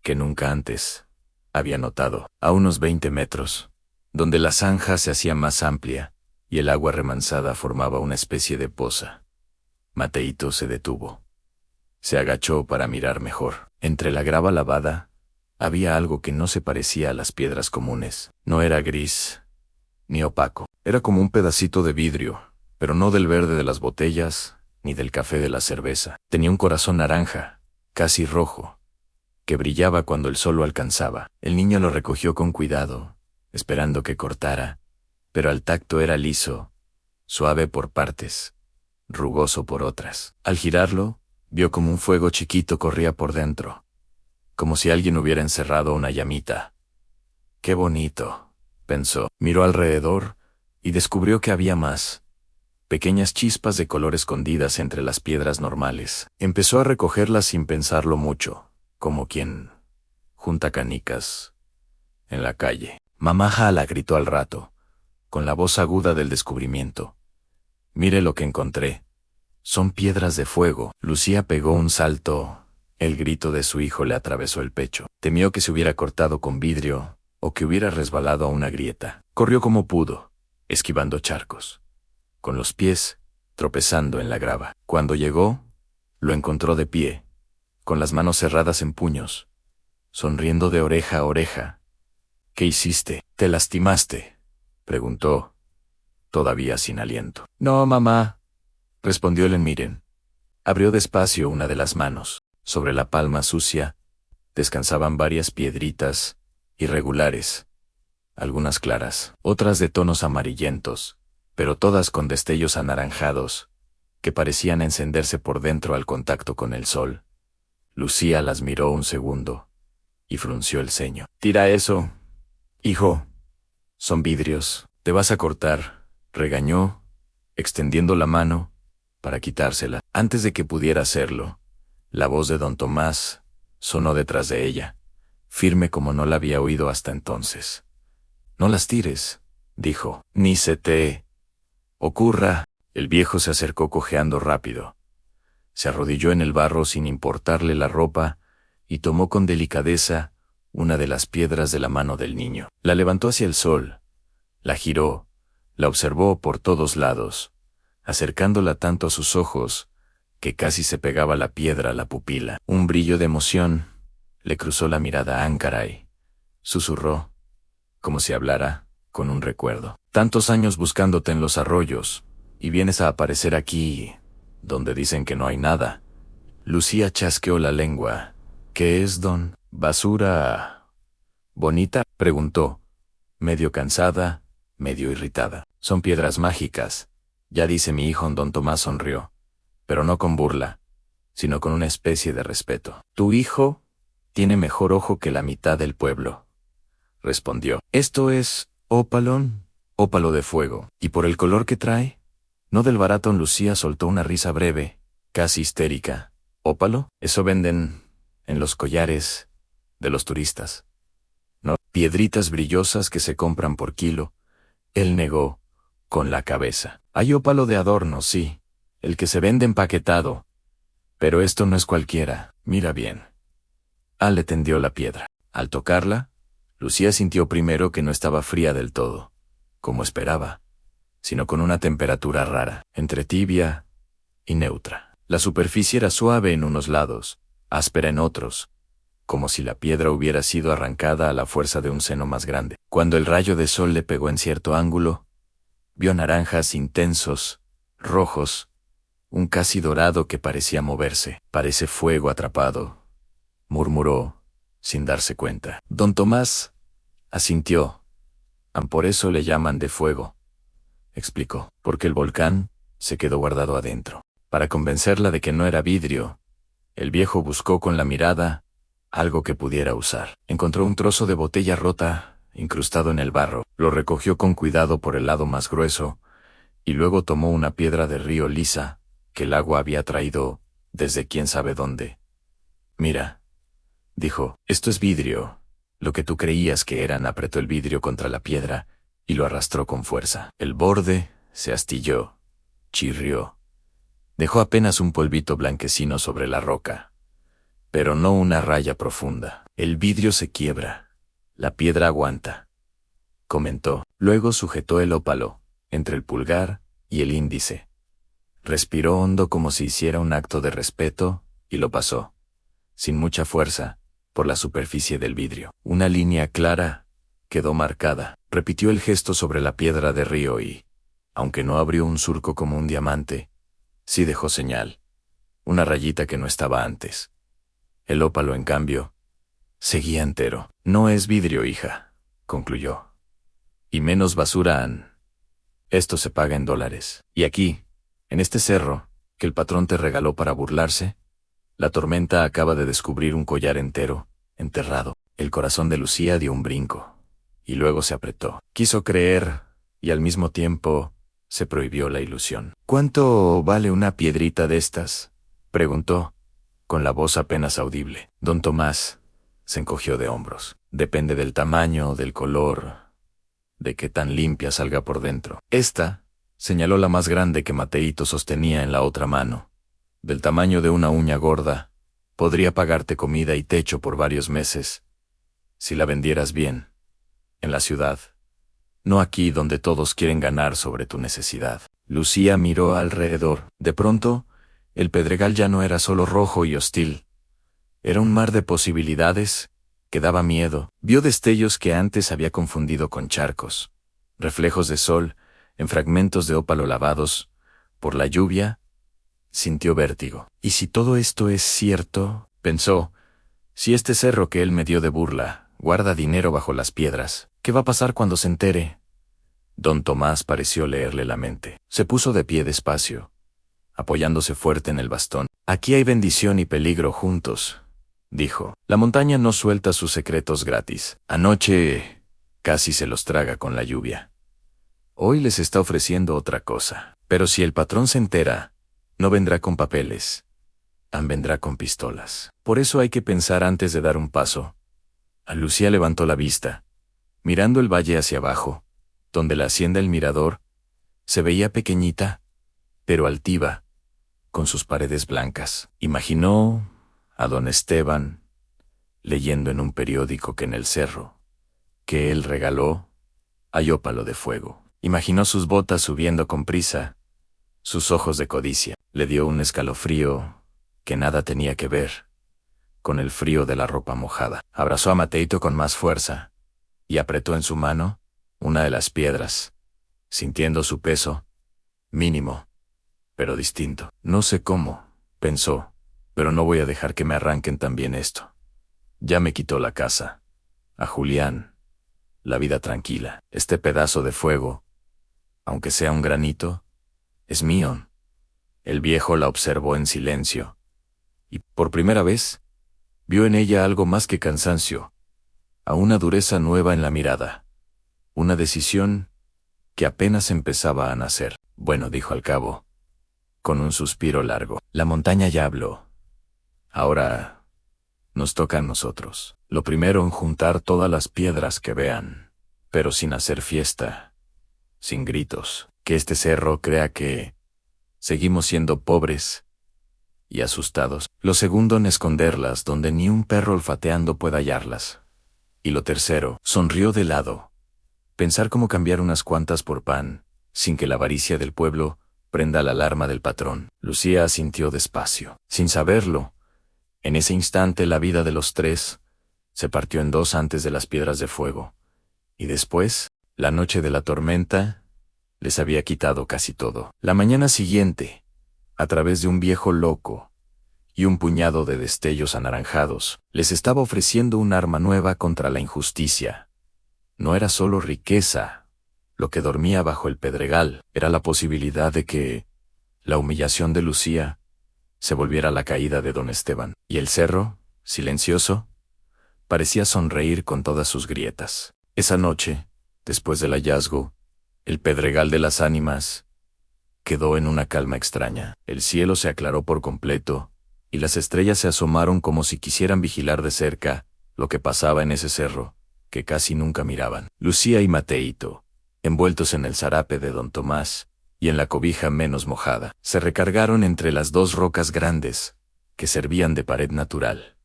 que nunca antes había notado. A unos 20 metros, donde la zanja se hacía más amplia y el agua remansada formaba una especie de poza, Mateito se detuvo. Se agachó para mirar mejor. Entre la grava lavada había algo que no se parecía a las piedras comunes. No era gris ni opaco. Era como un pedacito de vidrio, pero no del verde de las botellas ni del café de la cerveza. Tenía un corazón naranja, casi rojo, que brillaba cuando el sol lo alcanzaba. El niño lo recogió con cuidado, esperando que cortara, pero al tacto era liso, suave por partes, rugoso por otras. Al girarlo, vio como un fuego chiquito corría por dentro, como si alguien hubiera encerrado una llamita. ¡Qué bonito!, pensó. Miró alrededor y descubrió que había más, pequeñas chispas de color escondidas entre las piedras normales. Empezó a recogerlas sin pensarlo mucho, como quien junta canicas en la calle. Mamá Jala gritó al rato, con la voz aguda del descubrimiento: «Mire lo que encontré. Son piedras de fuego». Lucía pegó un salto. El grito de su hijo le atravesó el pecho. Temió que se hubiera cortado con vidrio o que hubiera resbalado a una grieta. Corrió como pudo, esquivando charcos, con los pies tropezando en la grava. Cuando llegó, lo encontró de pie, con las manos cerradas en puños, sonriendo de oreja a oreja. «¿Qué hiciste? ¿Te lastimaste?», preguntó, todavía sin aliento. «No, mamá», respondió el Enmiren. Abrió despacio una de las manos. Sobre la palma sucia descansaban varias piedritas irregulares, algunas claras, otras de tonos amarillentos, pero todas con destellos anaranjados, que parecían encenderse por dentro al contacto con el sol. Lucía las miró un segundo y frunció el ceño. «Tira eso, hijo. Son vidrios. Te vas a cortar», regañó, extendiendo la mano para quitársela. Antes de que pudiera hacerlo, la voz de don Tomás sonó detrás de ella, firme como no la había oído hasta entonces. «No las tires», dijo. «Ni se te ocurra». El viejo se acercó cojeando rápido. Se arrodilló en el barro sin importarle la ropa y tomó con delicadeza una de las piedras de la mano del niño. La levantó hacia el sol, la giró, la observó por todos lados, acercándola tanto a sus ojos que casi se pegaba la piedra a la pupila. Un brillo de emoción le cruzó la mirada. «Caray», susurró, como si hablara con un recuerdo. «Tantos años buscándote en los arroyos, y vienes a aparecer aquí, donde dicen que no hay nada». Lucía chasqueó la lengua. «¿Qué es, don? ¿Basura bonita?», preguntó, medio cansada, medio irritada. «Son piedras mágicas, ya dice mi hijo». Don Tomás sonrió, pero no con burla, sino con una especie de respeto. «Tu hijo tiene mejor ojo que la mitad del pueblo», respondió. «Esto es ópalo de fuego. ¿Y por el color que trae? No del barato». Lucía soltó una risa breve, casi histérica. «¿Ópalo? Eso venden en los collares de los turistas». «No, piedritas brillosas que se compran por kilo». Él negó, con la cabeza. «Hay ópalo de adorno, sí, el que se vende empaquetado. Pero esto no es cualquiera. Mira bien». Le tendió la piedra. Al tocarla, Lucía sintió primero que no estaba fría del todo, como esperaba, sino con una temperatura rara, entre tibia y neutra. La superficie era suave en unos lados, áspera en otros, como si la piedra hubiera sido arrancada a la fuerza de un seno más grande. Cuando el rayo de sol le pegó en cierto ángulo, vio naranjas intensos, rojos, un casi dorado que parecía moverse. «Parece fuego atrapado», murmuró, sin darse cuenta. Don Tomás asintió. «Por eso le llaman de fuego», explicó, porque el volcán se quedó guardado adentro. Para convencerla de que no era vidrio, el viejo buscó con la mirada algo que pudiera usar. Encontró un trozo de botella rota, incrustado en el barro, lo recogió con cuidado por el lado más grueso, y luego tomó una piedra de río lisa, que el agua había traído desde quién sabe dónde. Mira, dijo, esto es vidrio. Lo que tú creías que eran. Apretó el vidrio contra la piedra y lo arrastró con fuerza. El borde se astilló, chirrió. Dejó apenas un polvito blanquecino sobre la roca, pero no una raya profunda. El vidrio se quiebra, la piedra aguanta, comentó. Luego sujetó el ópalo entre el pulgar y el índice. Respiró hondo como si hiciera un acto de respeto y lo pasó, sin mucha fuerza, por la superficie del vidrio. Una línea clara quedó marcada. Repitió el gesto sobre la piedra de río y, aunque no abrió un surco como un diamante, sí dejó señal, una rayita que no estaba antes. El ópalo, en cambio, seguía entero. No es vidrio, hija, concluyó. Y menos basura han. Esto se paga en dólares. Y aquí, en este cerro, que el patrón te regaló para burlarse, la tormenta acaba de descubrir un collar entero, enterrado. El corazón de Lucía dio un brinco, y luego se apretó. Quiso creer, y al mismo tiempo se prohibió la ilusión. ¿Cuánto vale una piedrita de estas?, preguntó, con la voz apenas audible. Don Tomás se encogió de hombros. Depende del tamaño, del color, de qué tan limpia salga por dentro. Esta, señaló la más grande que Mateito sostenía en la otra mano, del tamaño de una uña gorda, podría pagarte comida y techo por varios meses, si la vendieras bien, en la ciudad, no aquí donde todos quieren ganar sobre tu necesidad. Lucía miró alrededor. De pronto, el pedregal ya no era solo rojo y hostil. Era un mar de posibilidades que daba miedo. Vio destellos que antes había confundido con charcos, reflejos de sol en fragmentos de ópalo lavados por la lluvia. Sintió vértigo. ¿Y si todo esto es cierto?, pensó. Si este cerro que él me dio de burla guarda dinero bajo las piedras, ¿qué va a pasar cuando se entere? Don Tomás pareció leerle la mente. Se puso de pie despacio, apoyándose fuerte en el bastón. Aquí hay bendición y peligro juntos, dijo. La montaña no suelta sus secretos gratis. Anoche casi se los traga con la lluvia. Hoy les está ofreciendo otra cosa. Pero si el patrón se entera, no vendrá con papeles, vendrá con pistolas. Por eso hay que pensar antes de dar un paso. Lucía levantó la vista, mirando el valle hacia abajo, donde la hacienda El Mirador se veía pequeñita, pero altiva, con sus paredes blancas. Imaginó a don Esteban leyendo en un periódico que en el cerro, que él regaló, hay ópalo de fuego. Imaginó sus botas subiendo con prisa, sus ojos de codicia. Le dio un escalofrío que nada tenía que ver con el frío de la ropa mojada. Abrazó a Mateito con más fuerza y apretó en su mano una de las piedras, sintiendo su peso, mínimo, pero distinto. No sé cómo, pensó, pero no voy a dejar que me arranquen también esto. Ya me quitó la casa, a Julián, la vida tranquila. Este pedazo de fuego, aunque sea un granito, es mío. El viejo la observó en silencio, y, por primera vez, vio en ella algo más que cansancio, a una dureza nueva en la mirada, una decisión que apenas empezaba a nacer. Bueno, dijo al cabo, con un suspiro largo. La montaña ya habló. Ahora nos toca a nosotros. Lo primero en juntar todas las piedras que vean, pero sin hacer fiesta, sin gritos. Que este cerro crea que seguimos siendo pobres y asustados. Lo segundo en esconderlas donde ni un perro olfateando pueda hallarlas. Y lo tercero, sonrió de lado. Pensar cómo cambiar unas cuantas por pan, sin que la avaricia del pueblo prenda la alarma del patrón. Lucía asintió despacio. Sin saberlo, en ese instante la vida de los tres se partió en dos antes de las piedras de fuego. Y después, la noche de la tormenta les había quitado casi todo. La mañana siguiente, a través de un viejo loco y un puñado de destellos anaranjados, les estaba ofreciendo un arma nueva contra la injusticia. No era solo riqueza Lo que dormía bajo el pedregal era la posibilidad de que la humillación de Lucía se volviera la caída de don Esteban, y el cerro, silencioso, parecía sonreír con todas sus grietas. Esa noche, después del hallazgo, el pedregal de las ánimas quedó en una calma extraña. El cielo se aclaró por completo, y las estrellas se asomaron como si quisieran vigilar de cerca lo que pasaba en ese cerro, que casi nunca miraban. Lucía y Mateito, envueltos en el zarape de don Tomás, y en la cobija menos mojada, se recargaron entre las dos rocas grandes, que servían de pared natural.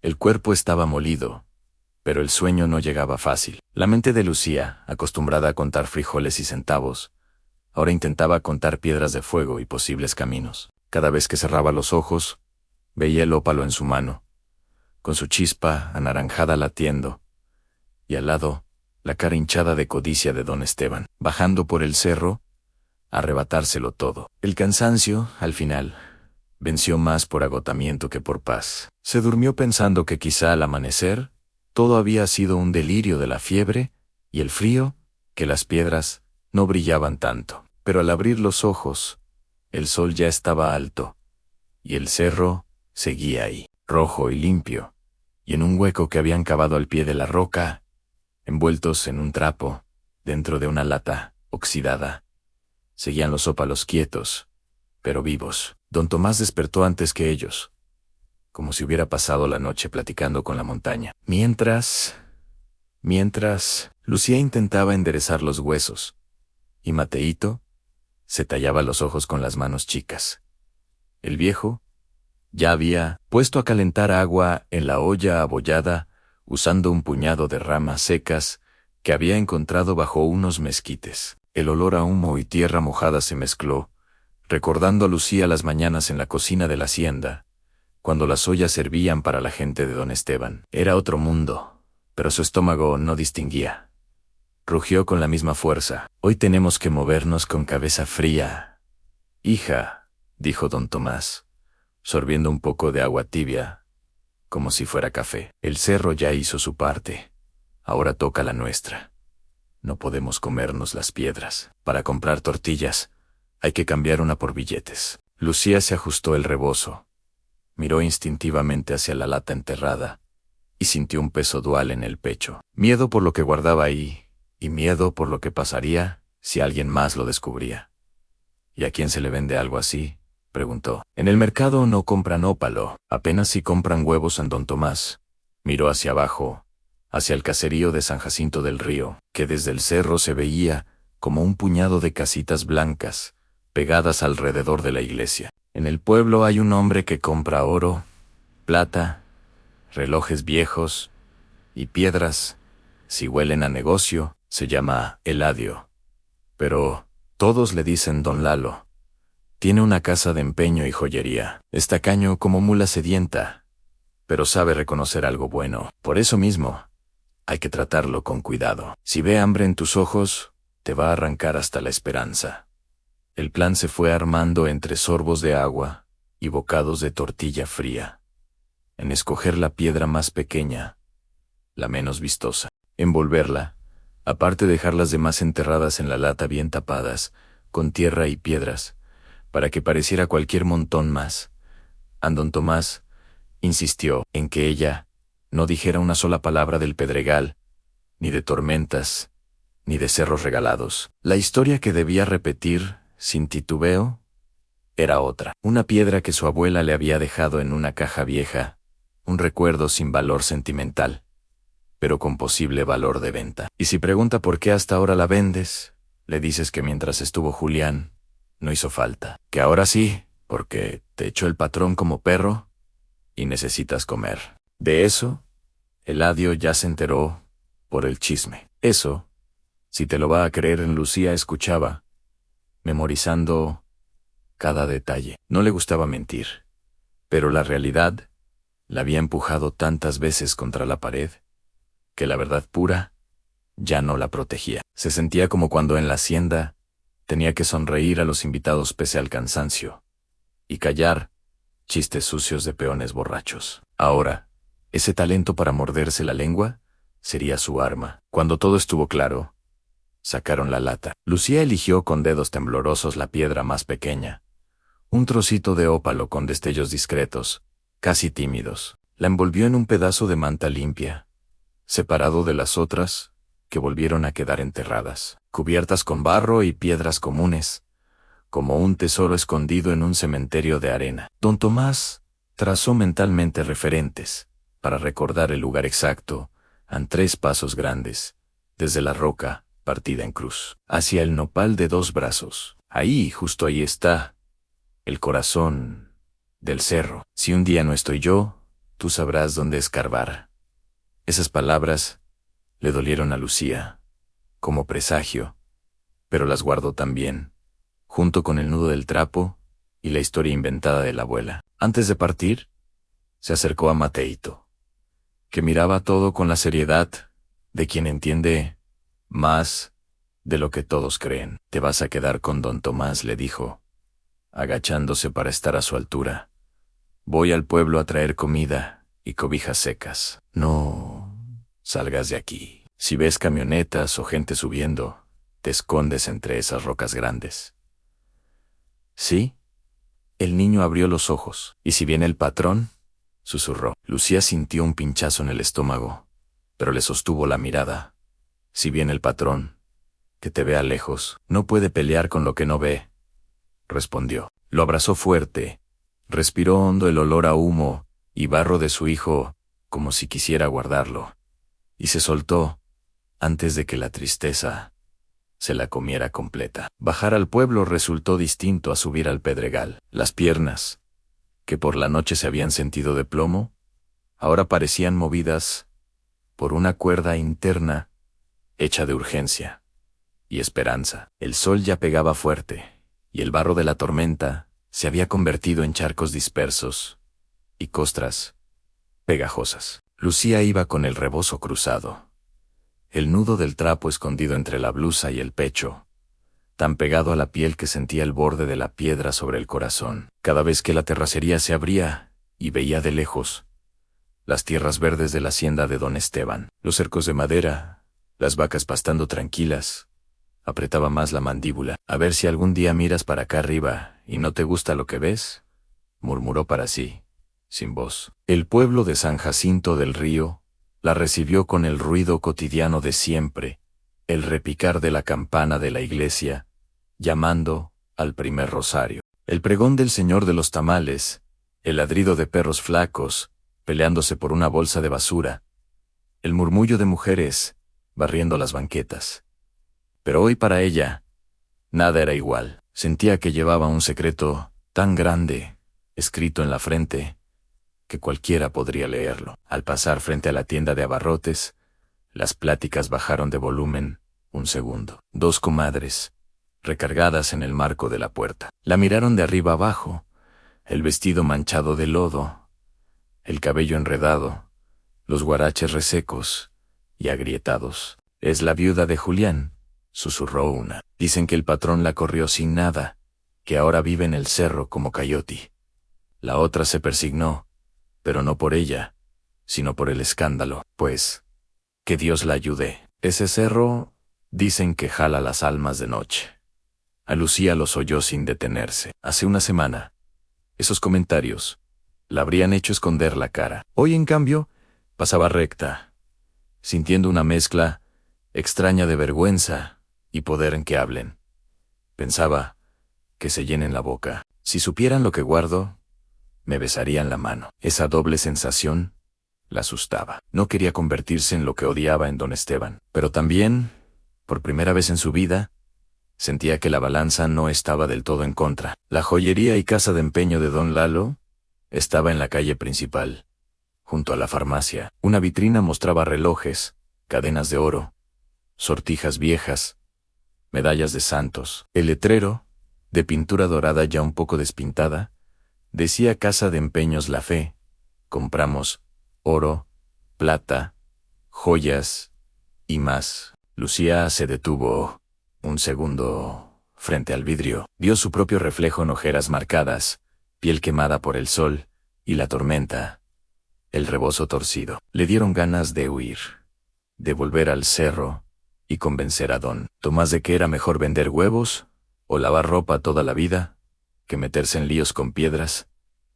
El cuerpo estaba molido, pero el sueño no llegaba fácil. La mente de Lucía, acostumbrada a contar frijoles y centavos, ahora intentaba contar piedras de fuego y posibles caminos. Cada vez que cerraba los ojos, veía el ópalo en su mano, con su chispa anaranjada latiendo, y al lado, la cara hinchada de codicia de don Esteban, bajando por el cerro, a arrebatárselo todo. El cansancio, al final, venció más por agotamiento que por paz. Se durmió pensando que quizá al amanecer, todo había sido un delirio de la fiebre, y el frío, que las piedras no brillaban tanto. Pero al abrir los ojos, el sol ya estaba alto, y el cerro seguía ahí, rojo y limpio, y en un hueco que habían cavado al pie de la roca, envueltos en un trapo, dentro de una lata oxidada, seguían los ópalos quietos, pero vivos. Don Tomás despertó antes que ellos, como si hubiera pasado la noche platicando con la montaña. Mientras, Lucía intentaba enderezar los huesos, y Mateito se tallaba los ojos con las manos chicas. El viejo ya había puesto a calentar agua en la olla abollada, usando un puñado de ramas secas que había encontrado bajo unos mezquites. El olor a humo y tierra mojada se mezcló, recordando a Lucía las mañanas en la cocina de la hacienda, cuando las ollas servían para la gente de don Esteban. Era otro mundo, pero su estómago no distinguía. Rugió con la misma fuerza. Hoy tenemos que movernos con cabeza fría. Hija, dijo don Tomás, sorbiendo un poco de agua tibia, como si fuera café. El cerro ya hizo su parte. Ahora toca la nuestra. No podemos comernos las piedras. Para comprar tortillas, hay que cambiar una por billetes. Lucía se ajustó el rebozo, miró instintivamente hacia la lata enterrada, y sintió un peso dual en el pecho. Miedo por lo que guardaba ahí, y miedo por lo que pasaría si alguien más lo descubría. ¿Y a quién se le vende algo así?, preguntó. En el mercado no compran ópalo, apenas si compran huevos en don Tomás. Miró hacia abajo, hacia el caserío de San Jacinto del Río, que desde el cerro se veía como un puñado de casitas blancas, pegadas alrededor de la iglesia. En el pueblo hay un hombre que compra oro, plata, relojes viejos y piedras. Si huelen a negocio, se llama Eladio. Pero todos le dicen don Lalo. Tiene una casa de empeño y joyería. Es tacaño como mula sedienta, pero sabe reconocer algo bueno. Por eso mismo, hay que tratarlo con cuidado. Si ve hambre en tus ojos, te va a arrancar hasta la esperanza. El plan se fue armando entre sorbos de agua y bocados de tortilla fría, en escoger la piedra más pequeña, la menos vistosa, envolverla, aparte dejar las demás enterradas en la lata bien tapadas, con tierra y piedras, para que pareciera cualquier montón más. Don Tomás insistió en que ella no dijera una sola palabra del pedregal, ni de tormentas, ni de cerros regalados. La historia que debía repetir, sin titubeo, era otra. Una piedra que su abuela le había dejado en una caja vieja, un recuerdo sin valor sentimental, pero con posible valor de venta. Y si pregunta por qué hasta ahora la vendes, le dices que mientras estuvo Julián, no hizo falta. Que ahora sí, porque te echó el patrón como perro y necesitas comer. De eso, Eladio ya se enteró por el chisme. Eso, si te lo va a creer, en Lucía escuchaba, memorizando cada detalle. No le gustaba mentir, pero la realidad la había empujado tantas veces contra la pared, que la verdad pura ya no la protegía. Se sentía como cuando en la hacienda tenía que sonreír a los invitados pese al cansancio, y callar chistes sucios de peones borrachos. Ahora, ese talento para morderse la lengua sería su arma. Cuando todo estuvo claro, Sacaron la lata. Lucía eligió con dedos temblorosos la piedra más pequeña. Un trocito de ópalo con destellos discretos, casi tímidos. La envolvió en un pedazo de manta limpia, separado de las otras, que volvieron a quedar enterradas, cubiertas con barro y piedras comunes, como un tesoro escondido en un cementerio de arena. Don Tomás trazó mentalmente referentes, para recordar el lugar exacto, a 3 pasos grandes, desde la roca, partida en cruz, hacia el nopal de 2 brazos. Ahí, justo ahí está, el corazón del cerro. Si un día no estoy yo, tú sabrás dónde escarbar. Esas palabras le dolieron a Lucía, como presagio, pero las guardó también, junto con el nudo del trapo y la historia inventada de la abuela. Antes de partir, se acercó a Mateito, que miraba todo con la seriedad de quien entiende más de lo que todos creen. Te vas a quedar con don Tomás, le dijo, agachándose para estar a su altura. Voy al pueblo a traer comida y cobijas secas. No salgas de aquí. Si ves camionetas o gente subiendo, te escondes entre esas rocas grandes. ¿Sí? El niño abrió los ojos. ¿Y si viene el patrón? Susurró. Lucía sintió un pinchazo en el estómago, pero le sostuvo la mirada. Si viene el patrón, que te vea lejos, no puede pelear con lo que no ve, respondió. Lo abrazó fuerte, respiró hondo el olor a humo y barro de su hijo, como si quisiera guardarlo, y se soltó, antes de que la tristeza se la comiera completa. Bajar al pueblo resultó distinto a subir al pedregal. Las piernas, que por la noche se habían sentido de plomo, ahora parecían movidas por una cuerda interna hecha de urgencia y esperanza. El sol ya pegaba fuerte, y el barro de la tormenta se había convertido en charcos dispersos y costras pegajosas. Lucía iba con el rebozo cruzado, el nudo del trapo escondido entre la blusa y el pecho, tan pegado a la piel que sentía el borde de la piedra sobre el corazón. Cada vez que la terracería se abría y veía de lejos las tierras verdes de la hacienda de don Esteban, los cercos de madera, las vacas pastando tranquilas, apretaba más la mandíbula. A ver si algún día miras para acá arriba y no te gusta lo que ves, murmuró para sí, sin voz. El pueblo de San Jacinto del Río la recibió con el ruido cotidiano de siempre, el repicar de la campana de la iglesia, llamando al primer rosario, el pregón del señor de los tamales, el ladrido de perros flacos, peleándose por una bolsa de basura, el murmullo de mujeres, barriendo las banquetas. Pero hoy para ella, nada era igual. Sentía que llevaba un secreto tan grande, escrito en la frente, que cualquiera podría leerlo. Al pasar frente a la tienda de abarrotes, las pláticas bajaron de volumen un segundo. 2 comadres, recargadas en el marco de la puerta, la miraron de arriba abajo, el vestido manchado de lodo, el cabello enredado, los guaraches resecos y agrietados. Es la viuda de Julián, susurró una. Dicen que el patrón la corrió sin nada, que ahora vive en el cerro como Coyote. La otra se persignó, pero no por ella, sino por el escándalo. Pues, que Dios la ayude. Ese cerro, dicen que jala las almas de noche. A Lucía los oyó sin detenerse. Hace una semana, esos comentarios la habrían hecho esconder la cara. Hoy, en cambio, pasaba recta, sintiendo una mezcla extraña de vergüenza y poder en que hablen. Pensaba, que se llenen la boca. Si supieran lo que guardo, me besarían la mano. Esa doble sensación la asustaba. No quería convertirse en lo que odiaba en don Esteban, pero también, por primera vez en su vida, sentía que la balanza no estaba del todo en contra. La joyería y casa de empeño de don Lalo estaba en la calle principal, junto a la farmacia. Una vitrina mostraba relojes, cadenas de oro, sortijas viejas, medallas de santos. El letrero, de pintura dorada ya un poco despintada, decía Casa de Empeños La Fe. Compramos oro, plata, joyas y más. Lucía se detuvo un segundo frente al vidrio. Vio su propio reflejo en ojeras marcadas, piel quemada por el sol y la tormenta, el rebozo torcido. Le dieron ganas de huir, de volver al cerro y convencer a don Tomás de que era mejor vender huevos o lavar ropa toda la vida que meterse en líos con piedras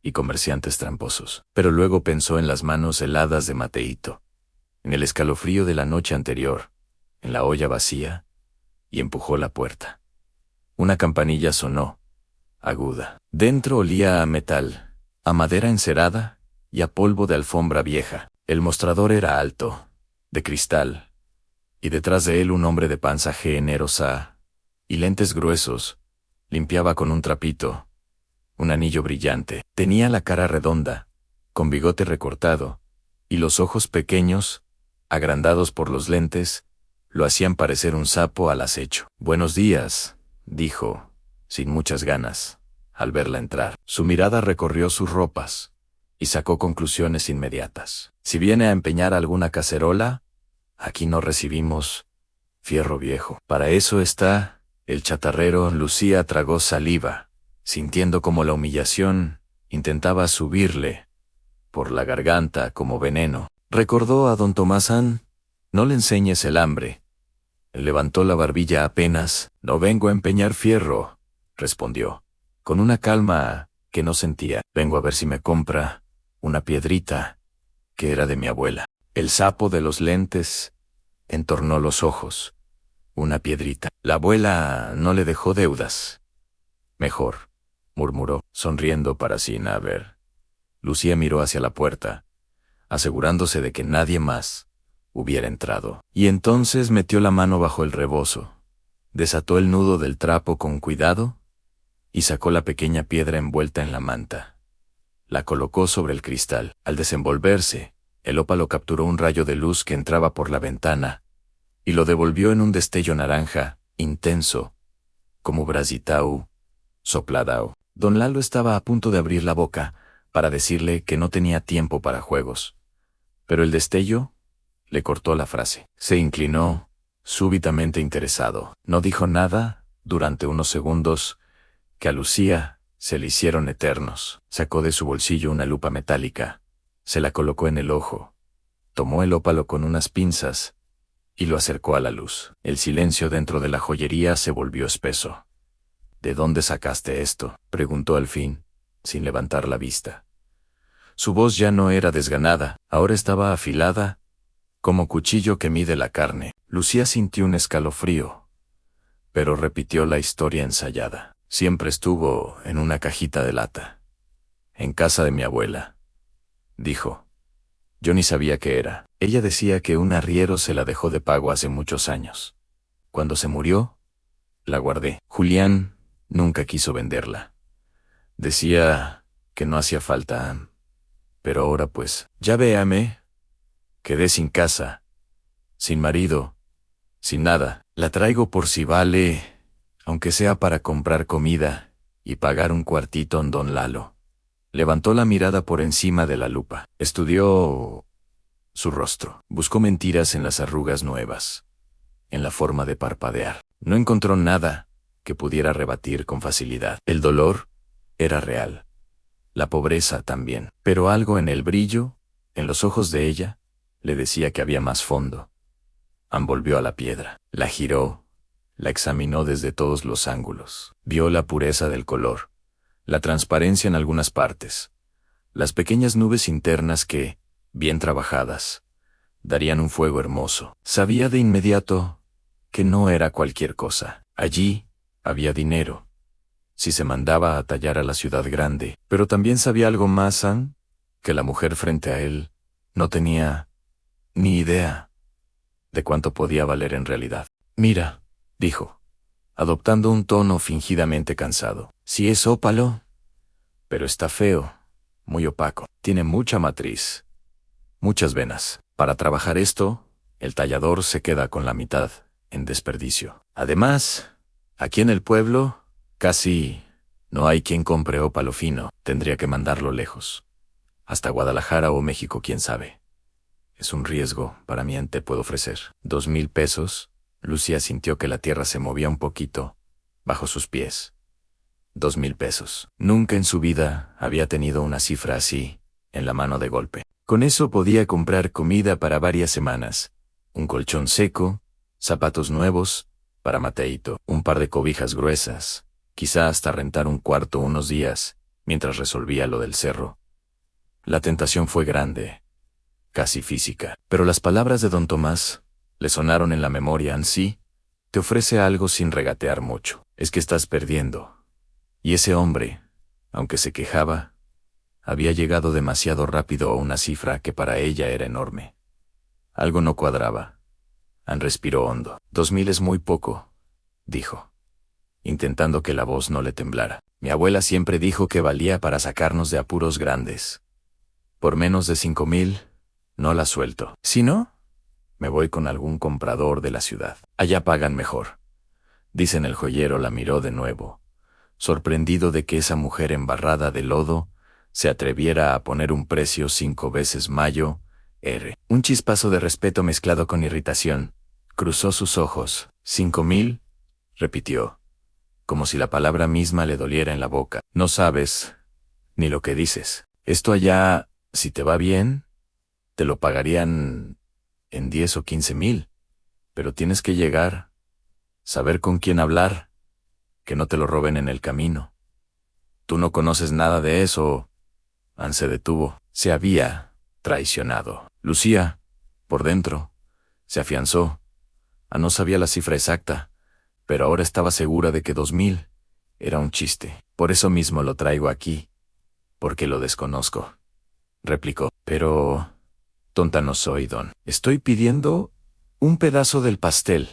y comerciantes tramposos. Pero luego pensó en las manos heladas de Mateito, en el escalofrío de la noche anterior, en la olla vacía, y empujó la puerta. Una campanilla sonó, aguda. Dentro olía a metal, a madera encerada y a polvo de alfombra vieja. El mostrador era alto, de cristal, y detrás de él un hombre de panza generosa y lentes gruesos limpiaba con un trapito un anillo brillante. Tenía la cara redonda, con bigote recortado, y los ojos pequeños, agrandados por los lentes, lo hacían parecer un sapo al acecho. «Buenos días», dijo, sin muchas ganas, al verla entrar. Su mirada recorrió sus ropas y sacó conclusiones inmediatas. «Si viene a empeñar alguna cacerola, aquí no recibimos fierro viejo. Para eso está el chatarrero». Lucía tragó saliva, sintiendo como la humillación intentaba subirle por la garganta como veneno. Recordó a don Tomásán: «No le enseñes el hambre». Levantó la barbilla apenas. «No vengo a empeñar fierro», respondió, con una calma que no sentía. «Vengo a ver si me compra una piedrita que era de mi abuela». El sapo de los lentes entornó los ojos. «Una piedrita. La abuela no le dejó deudas». «Mejor», murmuró, sonriendo para sí. A ver. Lucía miró hacia la puerta, asegurándose de que nadie más hubiera entrado. Y entonces metió la mano bajo el rebozo, desató el nudo del trapo con cuidado y sacó la pequeña piedra envuelta en la manta. La colocó sobre el cristal. Al desenvolverse, el ópalo capturó un rayo de luz que entraba por la ventana y lo devolvió en un destello naranja, intenso, como brasitau, sopladao. Don Lalo estaba a punto de abrir la boca para decirle que no tenía tiempo para juegos, pero el destello le cortó la frase. Se inclinó, súbitamente interesado. No dijo nada durante unos segundos que a Lucía se le hicieron eternos. Sacó de su bolsillo una lupa metálica, se la colocó en el ojo, tomó el ópalo con unas pinzas y lo acercó a la luz. El silencio dentro de la joyería se volvió espeso. «¿De dónde sacaste esto?», preguntó al fin, sin levantar la vista. Su voz ya no era desganada, ahora estaba afilada, como cuchillo que mide la carne. Lucía sintió un escalofrío, pero repitió la historia ensayada. «Siempre estuvo en una cajita de lata, en casa de mi abuela», dijo. «Yo ni sabía qué era. Ella decía que un arriero se la dejó de pago hace muchos años. Cuando se murió, la guardé. Julián nunca quiso venderla. Decía que no hacía falta. Pero ahora pues, ya véame, quedé sin casa, sin marido, sin nada. La traigo por si vale, aunque sea para comprar comida y pagar un cuartito en don Lalo». Levantó la mirada por encima de la lupa. Estudió su rostro. Buscó mentiras en las arrugas nuevas, en la forma de parpadear. No encontró nada que pudiera rebatir con facilidad. El dolor era real. La pobreza también. Pero algo en el brillo, en los ojos de ella, le decía que había más fondo. Envolvió a la piedra. La giró. La examinó desde todos los ángulos. Vio la pureza del color, la transparencia en algunas partes, las pequeñas nubes internas que, bien trabajadas, darían un fuego hermoso. Sabía de inmediato que no era cualquier cosa. Allí había dinero, si se mandaba a tallar a la ciudad grande. Pero también sabía algo más, que la mujer frente a él no tenía ni idea de cuánto podía valer en realidad. «Mira», dijo, adoptando un tono fingidamente cansado. «Sí es ópalo, pero está feo, muy opaco. Tiene mucha matriz, muchas venas. Para trabajar esto, el tallador se queda con la mitad en desperdicio. Además, aquí en el pueblo, casi no hay quien compre ópalo fino. Tendría que mandarlo lejos, hasta Guadalajara o México, quién sabe. Es un riesgo para mí. Te puedo ofrecer 2,000 pesos. Lucía sintió que la tierra se movía un poquito bajo sus pies. 2,000 pesos. Nunca en su vida había tenido una cifra así en la mano de golpe. Con eso podía comprar comida para varias semanas, un colchón seco, zapatos nuevos, para Mateito, un par de cobijas gruesas, quizá hasta rentar un cuarto unos días, mientras resolvía lo del cerro. La tentación fue grande, casi física, pero las palabras de don Tomás le sonaron en la memoria. Ansí, te ofrece algo sin regatear mucho. Es que estás perdiendo. Y ese hombre, aunque se quejaba, había llegado demasiado rápido a una cifra que para ella era enorme. Algo no cuadraba. Ann respiró hondo. 2000 es muy poco, dijo, intentando que la voz no le temblara. Mi abuela siempre dijo que valía para sacarnos de apuros grandes. Por menos de 5000, no la suelto. Si no, me voy con algún comprador de la ciudad. Allá pagan mejor. Dicen. El joyero la miró de nuevo, sorprendido de que esa mujer embarrada de lodo se atreviera a poner un precio 5 veces mayo. Un chispazo de respeto mezclado con irritación cruzó sus ojos. 5000, repitió, como si la palabra misma le doliera en la boca. No sabes ni lo que dices. Esto allá, si te va bien, te lo pagarían en 10 o 15,000, pero tienes que llegar, saber con quién hablar, que no te lo roben en el camino. Tú no conoces nada de eso. Ann se detuvo. Se había traicionado. Lucía, por dentro, se afianzó. Ann no sabía la cifra exacta, pero ahora estaba segura de que 2000 era un chiste. Por eso mismo lo traigo aquí, porque lo desconozco, replicó. Pero tonta no soy, don. Estoy pidiendo un pedazo del pastel.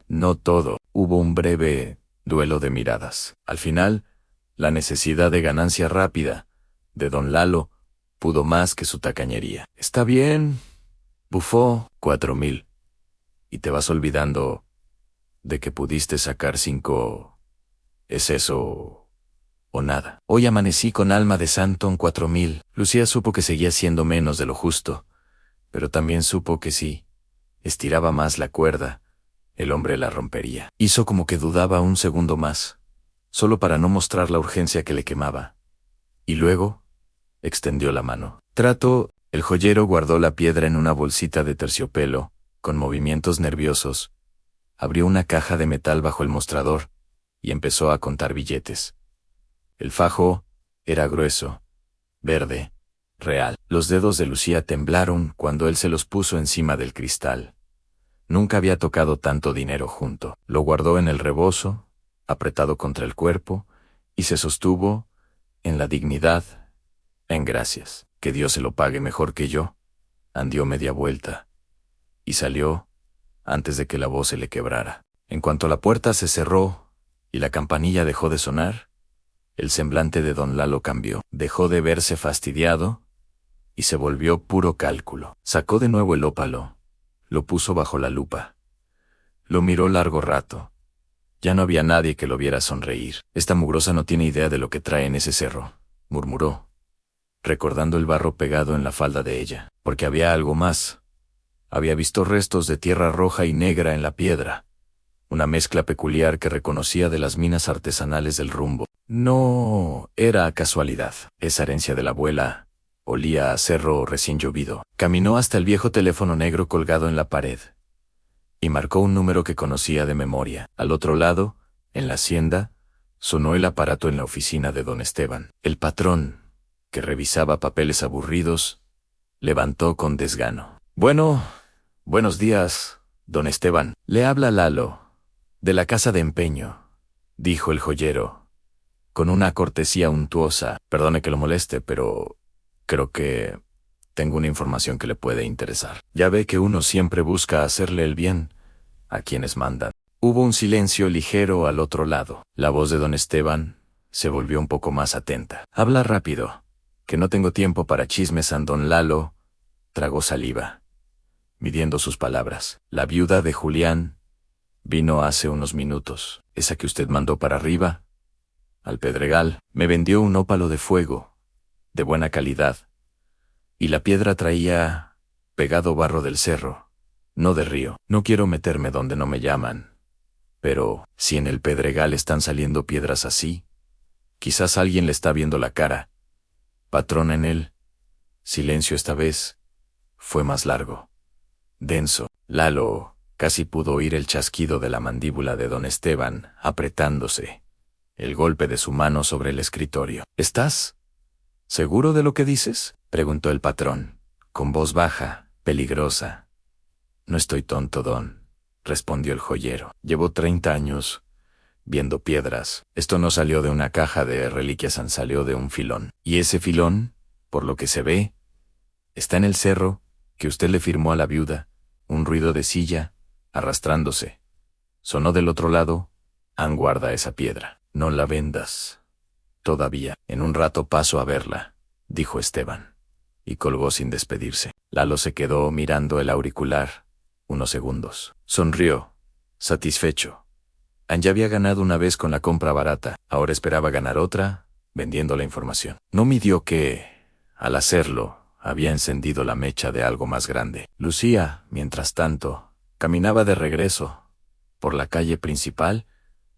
No todo. Hubo un breve duelo de miradas. Al final, la necesidad de ganancia rápida de don Lalo pudo más que su tacañería. Está bien, bufó. 4000. Y te vas olvidando de que pudiste sacar 5. ¿Es eso o nada? Hoy amanecí con alma de santo en 4000. Lucía supo que seguía siendo menos de lo justo, pero también supo que si estiraba más la cuerda, el hombre la rompería. Hizo como que dudaba un segundo más, solo para no mostrar la urgencia que le quemaba. Y luego extendió la mano. Trato. El joyero guardó la piedra en una bolsita de terciopelo, con movimientos nerviosos. Abrió una caja de metal bajo el mostrador y empezó a contar billetes. El fajo era grueso, verde, real. Los dedos de Lucía temblaron cuando él se los puso encima del cristal. Nunca había tocado tanto dinero junto. Lo guardó en el rebozo, apretado contra el cuerpo, y se sostuvo en la dignidad, en gracias. Que Dios se lo pague mejor que yo. Ann dio media vuelta y salió antes de que la voz se le quebrara. En cuanto la puerta se cerró y la campanilla dejó de sonar, el semblante de don Lalo cambió. Dejó de verse fastidiado y se volvió puro cálculo. Sacó de nuevo el ópalo, lo puso bajo la lupa. Lo miró largo rato. Ya no había nadie que lo viera sonreír. Esta mugrosa no tiene idea de lo que trae en ese cerro, murmuró, recordando el barro pegado en la falda de ella, porque había algo más. Había visto restos de tierra roja y negra en la piedra, una mezcla peculiar que reconocía de las minas artesanales del rumbo. No era casualidad. Esa herencia de la abuela olía a cerro recién llovido. Caminó hasta el viejo teléfono negro colgado en la pared y marcó un número que conocía de memoria. Al otro lado, en la hacienda, sonó el aparato en la oficina de don Esteban. El patrón, que revisaba papeles aburridos, levantó con desgano. Bueno, buenos días, don Esteban. Le habla Lalo, de la casa de empeño, dijo el joyero, con una cortesía untuosa. Perdone que lo moleste, pero creo que tengo una información que le puede interesar. Ya ve que uno siempre busca hacerle el bien a quienes mandan. Hubo un silencio ligero al otro lado. La voz de don Esteban se volvió un poco más atenta. Habla rápido, que no tengo tiempo para chismes. Don Lalo tragó saliva, midiendo sus palabras. La viuda de Julián vino hace unos minutos. Esa que usted mandó para arriba, al Pedregal, me vendió un ópalo de fuego, de buena calidad, y la piedra traía pegado barro del cerro, no de río. No quiero meterme donde no me llaman, pero si en el Pedregal están saliendo piedras así, quizás alguien le está viendo la cara. Patrón. En él, silencio esta vez, fue más largo, denso. Lalo Casi pudo oír el chasquido de la mandíbula de don Esteban, apretándose, el golpe de su mano sobre el escritorio. ¿Estás seguro de lo que dices?, preguntó el patrón, con voz baja, peligrosa. No estoy tonto, don, respondió el joyero. Llevo 30 años viendo piedras. Esto no salió de una caja de reliquias, salió de un filón. Y ese filón, por lo que se ve, está en el cerro que usted le firmó a la viuda. Un ruido de silla, arrastrándose. Sonó del otro lado. Guarda esa piedra. No la vendas todavía. En un rato paso a verla, dijo Esteban. Y colgó sin despedirse. Lalo se quedó mirando el auricular unos segundos. Sonrió, satisfecho. Ya había ganado una vez con la compra barata. Ahora esperaba ganar otra, vendiendo la información. No midió que, al hacerlo, había encendido la mecha de algo más grande. Lucía, mientras tanto, caminaba de regreso por la calle principal,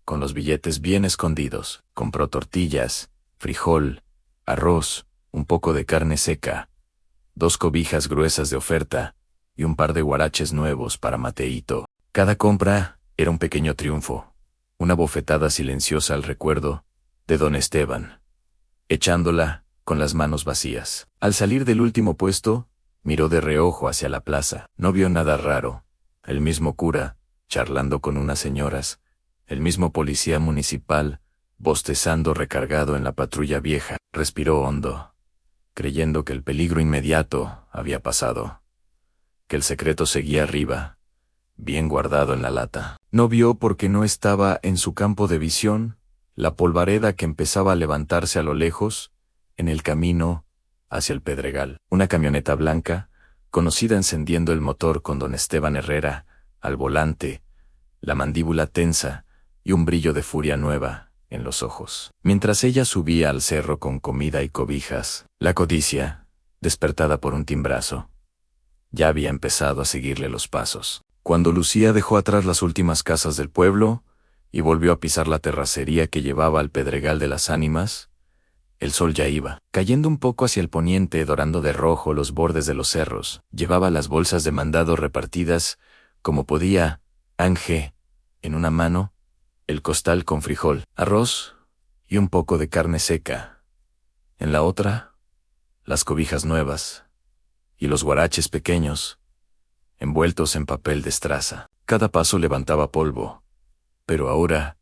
con los billetes bien escondidos. Compró tortillas, frijol, arroz, un poco de carne seca, 2 cobijas gruesas de oferta y un par de guaraches nuevos para Mateito. Cada compra era un pequeño triunfo, una bofetada silenciosa al recuerdo de don Esteban, echándola con las manos vacías. Al salir del último puesto, miró de reojo hacia la plaza. No vio nada raro. El mismo cura, charlando con unas señoras, el mismo policía municipal, bostezando recargado en la patrulla vieja. Respiró hondo, creyendo que el peligro inmediato había pasado, que el secreto seguía arriba, bien guardado en la lata. No vio, porque no estaba en su campo de visión, la polvareda que empezaba a levantarse a lo lejos, en el camino hacia el Pedregal. Una camioneta blanca, conocida, encendiendo el motor con don Esteban Herrera al volante, la mandíbula tensa y un brillo de furia nueva en los ojos. Mientras ella subía al cerro con comida y cobijas, la codicia, despertada por un timbrazo, ya había empezado a seguirle los pasos. Cuando Lucía dejó atrás las últimas casas del pueblo y volvió a pisar la terracería que llevaba al Pedregal de las Ánimas, el sol ya iba cayendo un poco hacia el poniente, dorando de rojo los bordes de los cerros. Llevaba las bolsas de mandado repartidas como podía, Ángel, en una mano, el costal con frijol, arroz y un poco de carne seca. En la otra, las cobijas nuevas y los guaraches pequeños, envueltos en papel de estraza. Cada paso levantaba polvo, pero ahora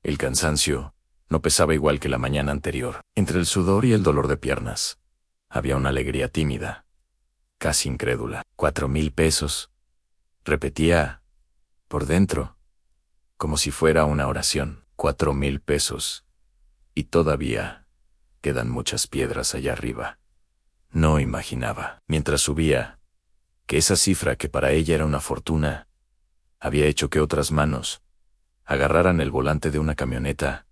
el cansancio no pesaba igual que la mañana anterior. Entre el sudor y el dolor de piernas, había una alegría tímida, casi incrédula. 4,000 pesos, repetía por dentro, como si fuera una oración. 4,000 pesos. Y todavía quedan muchas piedras allá arriba. No imaginaba, mientras subía, que esa cifra, que para ella era una fortuna, había hecho que otras manos agarraran el volante de una camioneta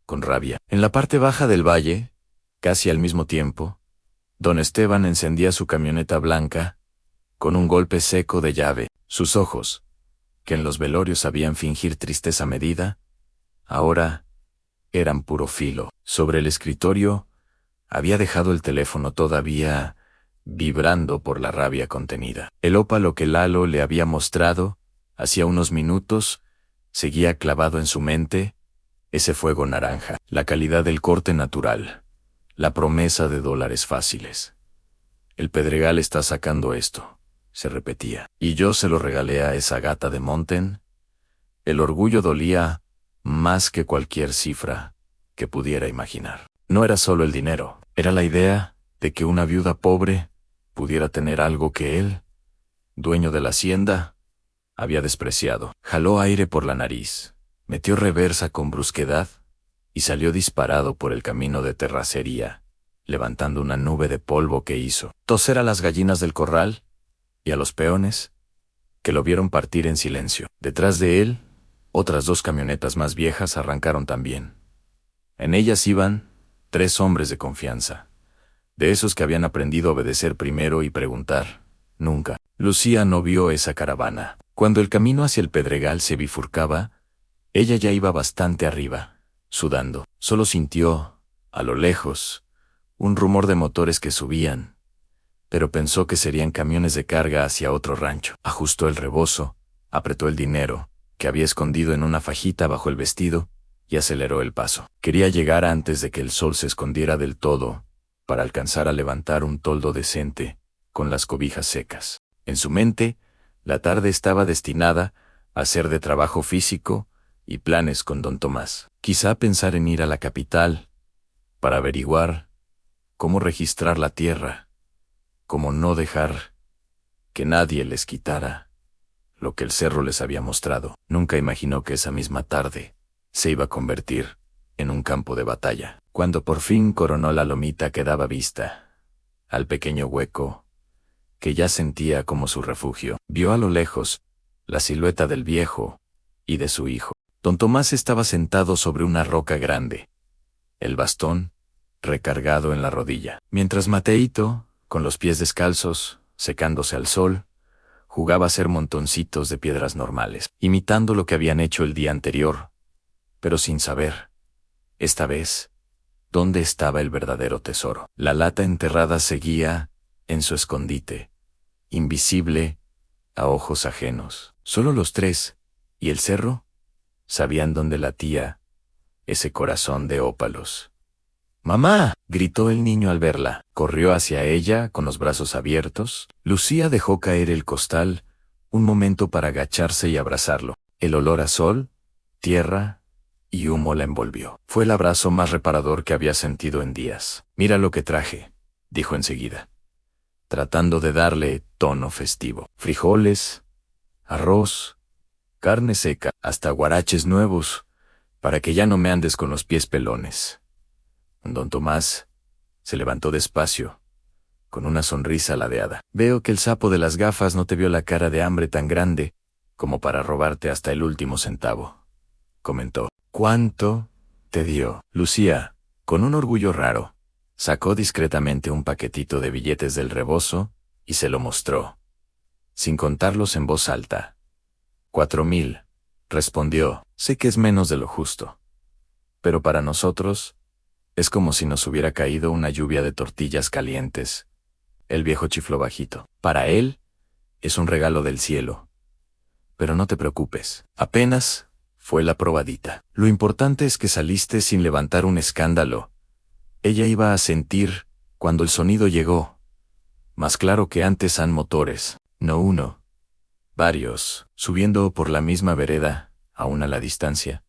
con rabia. En la parte baja del valle, casi al mismo tiempo, don Esteban encendía su camioneta blanca con un golpe seco de llave. Sus ojos, que en los velorios sabían fingir tristeza medida, ahora eran puro filo. Sobre el escritorio había dejado el teléfono todavía vibrando por la rabia contenida. El ópalo que Lalo le había mostrado hacía unos minutos seguía clavado en su mente, ese fuego naranja, la calidad del corte natural, la promesa de dólares fáciles. El Pedregal está sacando esto, se repetía, y yo se lo regalé a esa gata de Monten. El orgullo dolía más que cualquier cifra que pudiera imaginar. No era solo el dinero, era la idea de que una viuda pobre pudiera tener algo que él, dueño de la hacienda, había despreciado. Jaló aire por la nariz, metió reversa con brusquedad y salió disparado por el camino de terracería, levantando una nube de polvo que hizo toser a las gallinas del corral y a los peones, que lo vieron partir en silencio. Detrás de él, otras 2 camionetas más viejas arrancaron también. En ellas iban 3 hombres de confianza, de esos que habían aprendido a obedecer primero y preguntar nunca. Lucía no vio esa caravana. Cuando el camino hacia el Pedregal se bifurcaba, ella ya iba bastante arriba, sudando. Solo sintió, a lo lejos, un rumor de motores que subían, pero pensó que serían camiones de carga hacia otro rancho. Ajustó el rebozo apretó el dinero, que había escondido en una fajita bajo el vestido, y aceleró el paso. Quería llegar antes de que el sol se escondiera del todo, para alcanzar a levantar un toldo decente, con las cobijas secas. En su mente, la tarde estaba destinada a ser de trabajo físico y planes con don Tomás. Quizá pensar en ir a la capital, para averiguar cómo registrar la tierra, cómo no dejar que nadie les quitara lo que el cerro les había mostrado. Nunca imaginó que esa misma tarde se iba a convertir en un campo de batalla. Cuando por fin coronó la lomita que daba vista al pequeño hueco que ya sentía como su refugio, vio a lo lejos la silueta del viejo y de su hijo. Don Tomás estaba sentado sobre una roca grande, el bastón recargado en la rodilla, mientras Mateito, con los pies descalzos, secándose al sol, jugaba a hacer montoncitos de piedras normales, imitando lo que habían hecho el día anterior, pero sin saber, esta vez, dónde estaba el verdadero tesoro. La lata enterrada seguía en su escondite, invisible a ojos ajenos. Solo los tres, y el cerro, sabían dónde latía ese corazón de ópalos. ¡Mamá!, gritó el niño al verla. Corrió hacia ella con los brazos abiertos. Lucía dejó caer el costal un momento para agacharse y abrazarlo. El olor a sol, tierra y humo la envolvió. Fue el abrazo más reparador que había sentido en días. «Mira lo que traje», dijo enseguida, tratando de darle tono festivo. Frijoles, arroz, carne seca, hasta guaraches nuevos, para que ya no me andes con los pies pelones. Don Tomás se levantó despacio, con una sonrisa ladeada. «Veo que el sapo de las gafas no te vio la cara de hambre tan grande como para robarte hasta el último centavo», comentó. «¿Cuánto te dio?» Lucía, con un orgullo raro, sacó discretamente un paquetito de billetes del rebozo y se lo mostró, sin contarlos en voz alta. 4,000, respondió. «Sé que es menos de lo justo, pero para nosotros es como si nos hubiera caído una lluvia de tortillas calientes». El viejo chifló bajito. «Para él es un regalo del cielo. Pero no te preocupes, apenas fue la probadita. Lo importante es que saliste sin levantar un escándalo». Ella iba a sentir cuando el sonido llegó, más claro que antes han motores, no uno, varios, subiendo por la misma vereda, aún a la distancia,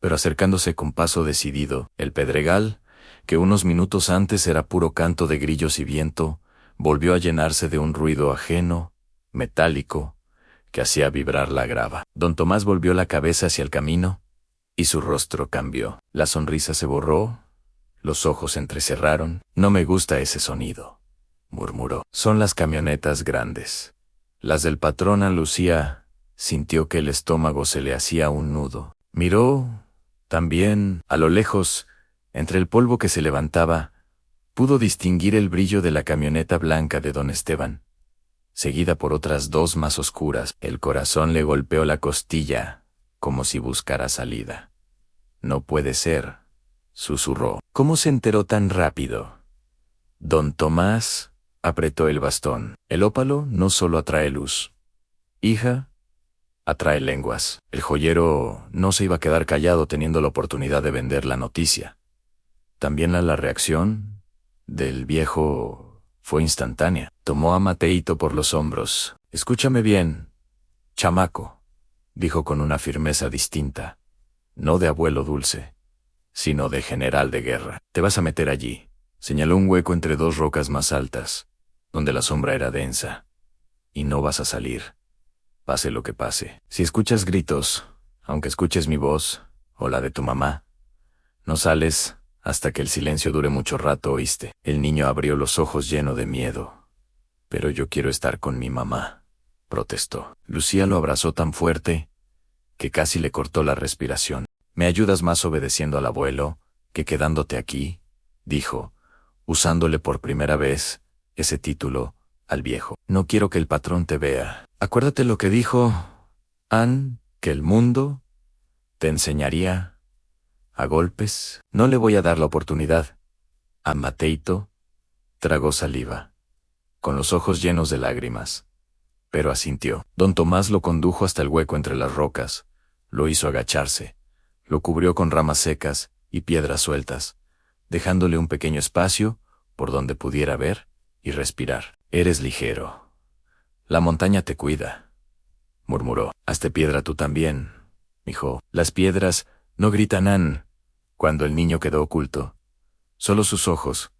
pero acercándose con paso decidido. El pedregal, que unos minutos antes era puro canto de grillos y viento, volvió a llenarse de un ruido ajeno, metálico, que hacía vibrar la grava. Don Tomás volvió la cabeza hacia el camino, y su rostro cambió. La sonrisa se borró, los ojos se entrecerraron. «No me gusta ese sonido», murmuró. «Son las camionetas grandes. Las del patrón». A Lucía sintió que el estómago se le hacía un nudo. Miró, también, a lo lejos, entre el polvo que se levantaba, pudo distinguir el brillo de la camioneta blanca de don Esteban, seguida por otras dos más oscuras. El corazón le golpeó la costilla, como si buscara salida. «No puede ser», susurró. «¿Cómo se enteró tan rápido?» Don Tomás apretó el bastón. «El ópalo no solo atrae luz, hija, atrae lenguas». El joyero no se iba a quedar callado teniendo la oportunidad de vender la noticia. También la reacción del viejo fue instantánea. Tomó a Mateito por los hombros. «Escúchame bien, chamaco», dijo con una firmeza distinta, no de abuelo dulce, sino de general de guerra. «Te vas a meter allí». Señaló un hueco entre dos rocas más altas, donde la sombra era densa. «Y no vas a salir, pase lo que pase. Si escuchas gritos, aunque escuches mi voz, o la de tu mamá, no sales hasta que el silencio dure mucho rato, ¿oíste?» El niño abrió los ojos lleno de miedo. «Pero yo quiero estar con mi mamá», protestó. Lucía lo abrazó tan fuerte que casi le cortó la respiración. «Me ayudas más obedeciendo al abuelo que quedándote aquí», dijo, usándole por primera vez ese título al viejo. «No quiero que el patrón te vea. Acuérdate lo que dijo Ann, que el mundo te enseñaría a golpes». «No le voy a dar la oportunidad». A Mateito tragó saliva, con los ojos llenos de lágrimas. pero asintió. Don Tomás lo condujo hasta el hueco entre las rocas, lo hizo agacharse, lo cubrió con ramas secas y piedras sueltas, dejándole un pequeño espacio por donde pudiera ver y respirar. Eres ligero. La montaña te cuida, murmuró. Hazte piedra tú también, mijo. Las piedras no gritan cuando el niño quedó oculto. Solo sus ojos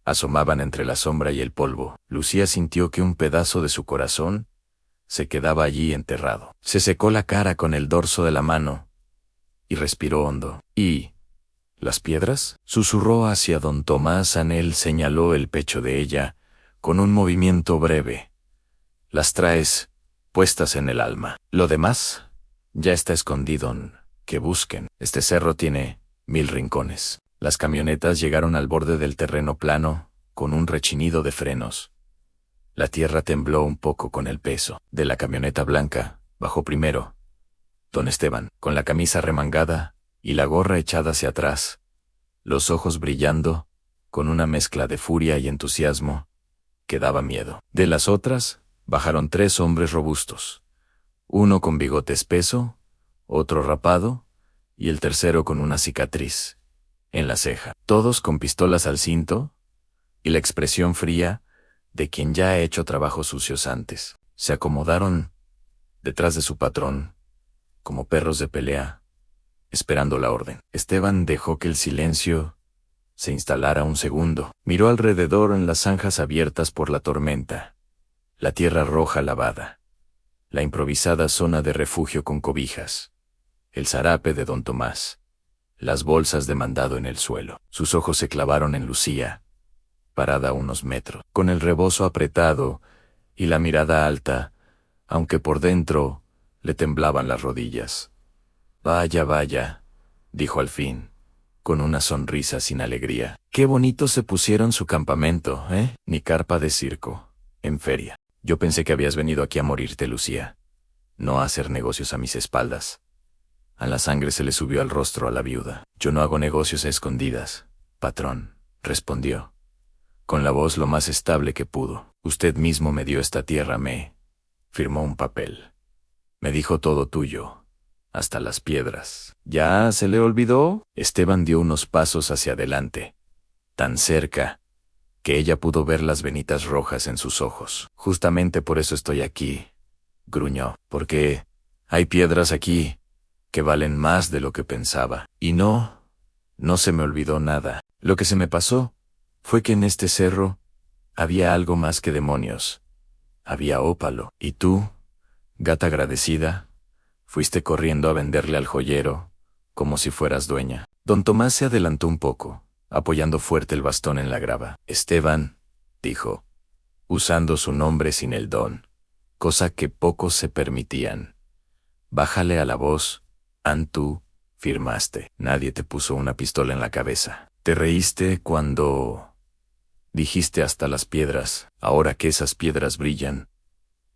asomaban entre la sombra y el polvo. Lucía sintió que un pedazo de su corazón se quedaba allí enterrado. Se secó la cara con el dorso de la mano y respiró hondo. ¿Y las piedras? Susurró hacia don Tomás. Anel señaló el pecho de ella con un movimiento breve. Las traes puestas en el alma. Lo demás ya está escondido. Que busquen. Este cerro tiene 1000 rincones. Las camionetas llegaron al borde del terreno plano, con un rechinido de frenos. La tierra tembló un poco con el peso. De la camioneta blanca bajó primero don Esteban, con la camisa remangada y la gorra echada hacia atrás, los ojos brillando, con una mezcla de furia y entusiasmo que daba miedo. De las otras bajaron 3 hombres robustos, uno con bigote espeso, otro rapado, y el tercero con una cicatriz en la ceja. Todos con pistolas al cinto y la expresión fría de quien ya ha hecho trabajos sucios antes. Se acomodaron detrás de su patrón, como perros de pelea, esperando la orden. Esteban dejó que el silencio se instalara un segundo. Miró alrededor en las zanjas abiertas por la tormenta, la tierra roja lavada, la improvisada zona de refugio con cobijas, el zarape de don Tomás, las bolsas de mandado en el suelo. Sus ojos se clavaron en Lucía, parada a unos metros, con el rebozo apretado y la mirada alta, aunque por dentro le temblaban las rodillas. Vaya, vaya, dijo al fin, con una sonrisa sin alegría. Qué bonito se pusieron su campamento, ¿eh? Ni carpa de circo, en feria. Yo pensé que habías venido aquí a morirte, Lucía, no a hacer negocios a mis espaldas. A la sangre se le subió al rostro a la viuda. Yo no hago negocios a escondidas, patrón, respondió, con la voz lo más estable que pudo. Usted mismo me dio esta tierra, me firmó un papel. Me dijo todo tuyo, hasta las piedras. ¿Ya se le olvidó? Esteban dio unos pasos hacia adelante, tan cerca que ella pudo ver las venitas rojas en sus ojos. Justamente por eso estoy aquí, gruñó, porque hay piedras aquí que valen más de lo que pensaba. Y no se me olvidó nada. Lo que se me pasó fue que en este cerro había algo más que demonios. Había ópalo. Y tú, gata agradecida, fuiste corriendo a venderle al joyero, como si fueras dueña. Don Tomás se adelantó un poco, apoyando fuerte el bastón en la grava. Esteban, dijo, usando su nombre sin el don, cosa que pocos se permitían. Bájale a la voz. Tú firmaste. Nadie te puso una pistola en la cabeza. Te reíste cuando dijiste hasta las piedras. Ahora que esas piedras brillan,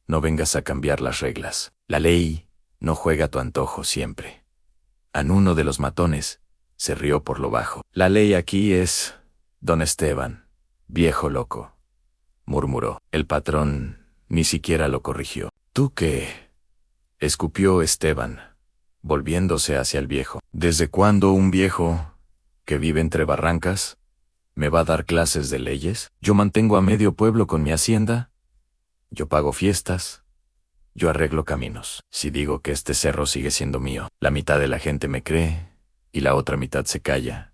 no vengas a cambiar las reglas. La ley no juega a tu antojo siempre. Uno de los matones se rió por lo bajo. La ley aquí es don Esteban, viejo loco, murmuró. El patrón ni siquiera lo corrigió. ¿Tú qué? Escupió Esteban, volviéndose hacia el viejo. ¿Desde cuándo un viejo que vive entre barrancas me va a dar clases de leyes? Yo mantengo a medio pueblo con mi hacienda, yo pago fiestas, yo arreglo caminos. Si digo que este cerro sigue siendo mío, la mitad de la gente me cree y la otra mitad se calla.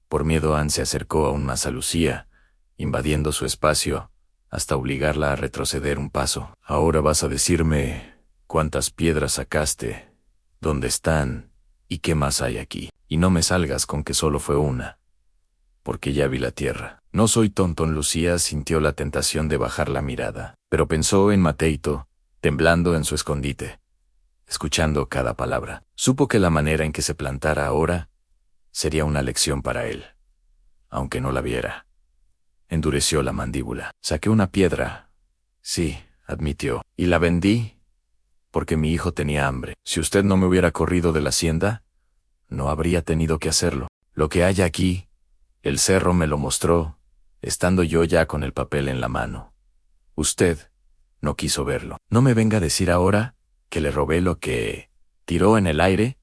Por miedo se acercó aún más a Lucía, invadiendo su espacio hasta obligarla a retroceder un paso. Ahora vas a decirme cuántas piedras sacaste, dónde están y qué más hay aquí. Y no me salgas con que solo fue una, porque ya vi la tierra. No soy tonto. Lucía sintió la tentación de bajar la mirada, pero pensó en Mateito, temblando en su escondite, escuchando cada palabra. Supo que la manera en que se plantara ahora sería una lección para él, aunque no la viera. Endureció la mandíbula. Saqué una piedra, sí, admitió, y la vendí porque mi hijo tenía hambre. Si usted no me hubiera corrido de la hacienda, no habría tenido que hacerlo. Lo que hay aquí, el cerro me lo mostró, estando yo ya con el papel en la mano. Usted No quiso verlo. No me venga a decir ahora que le robé lo que tiró en el aire.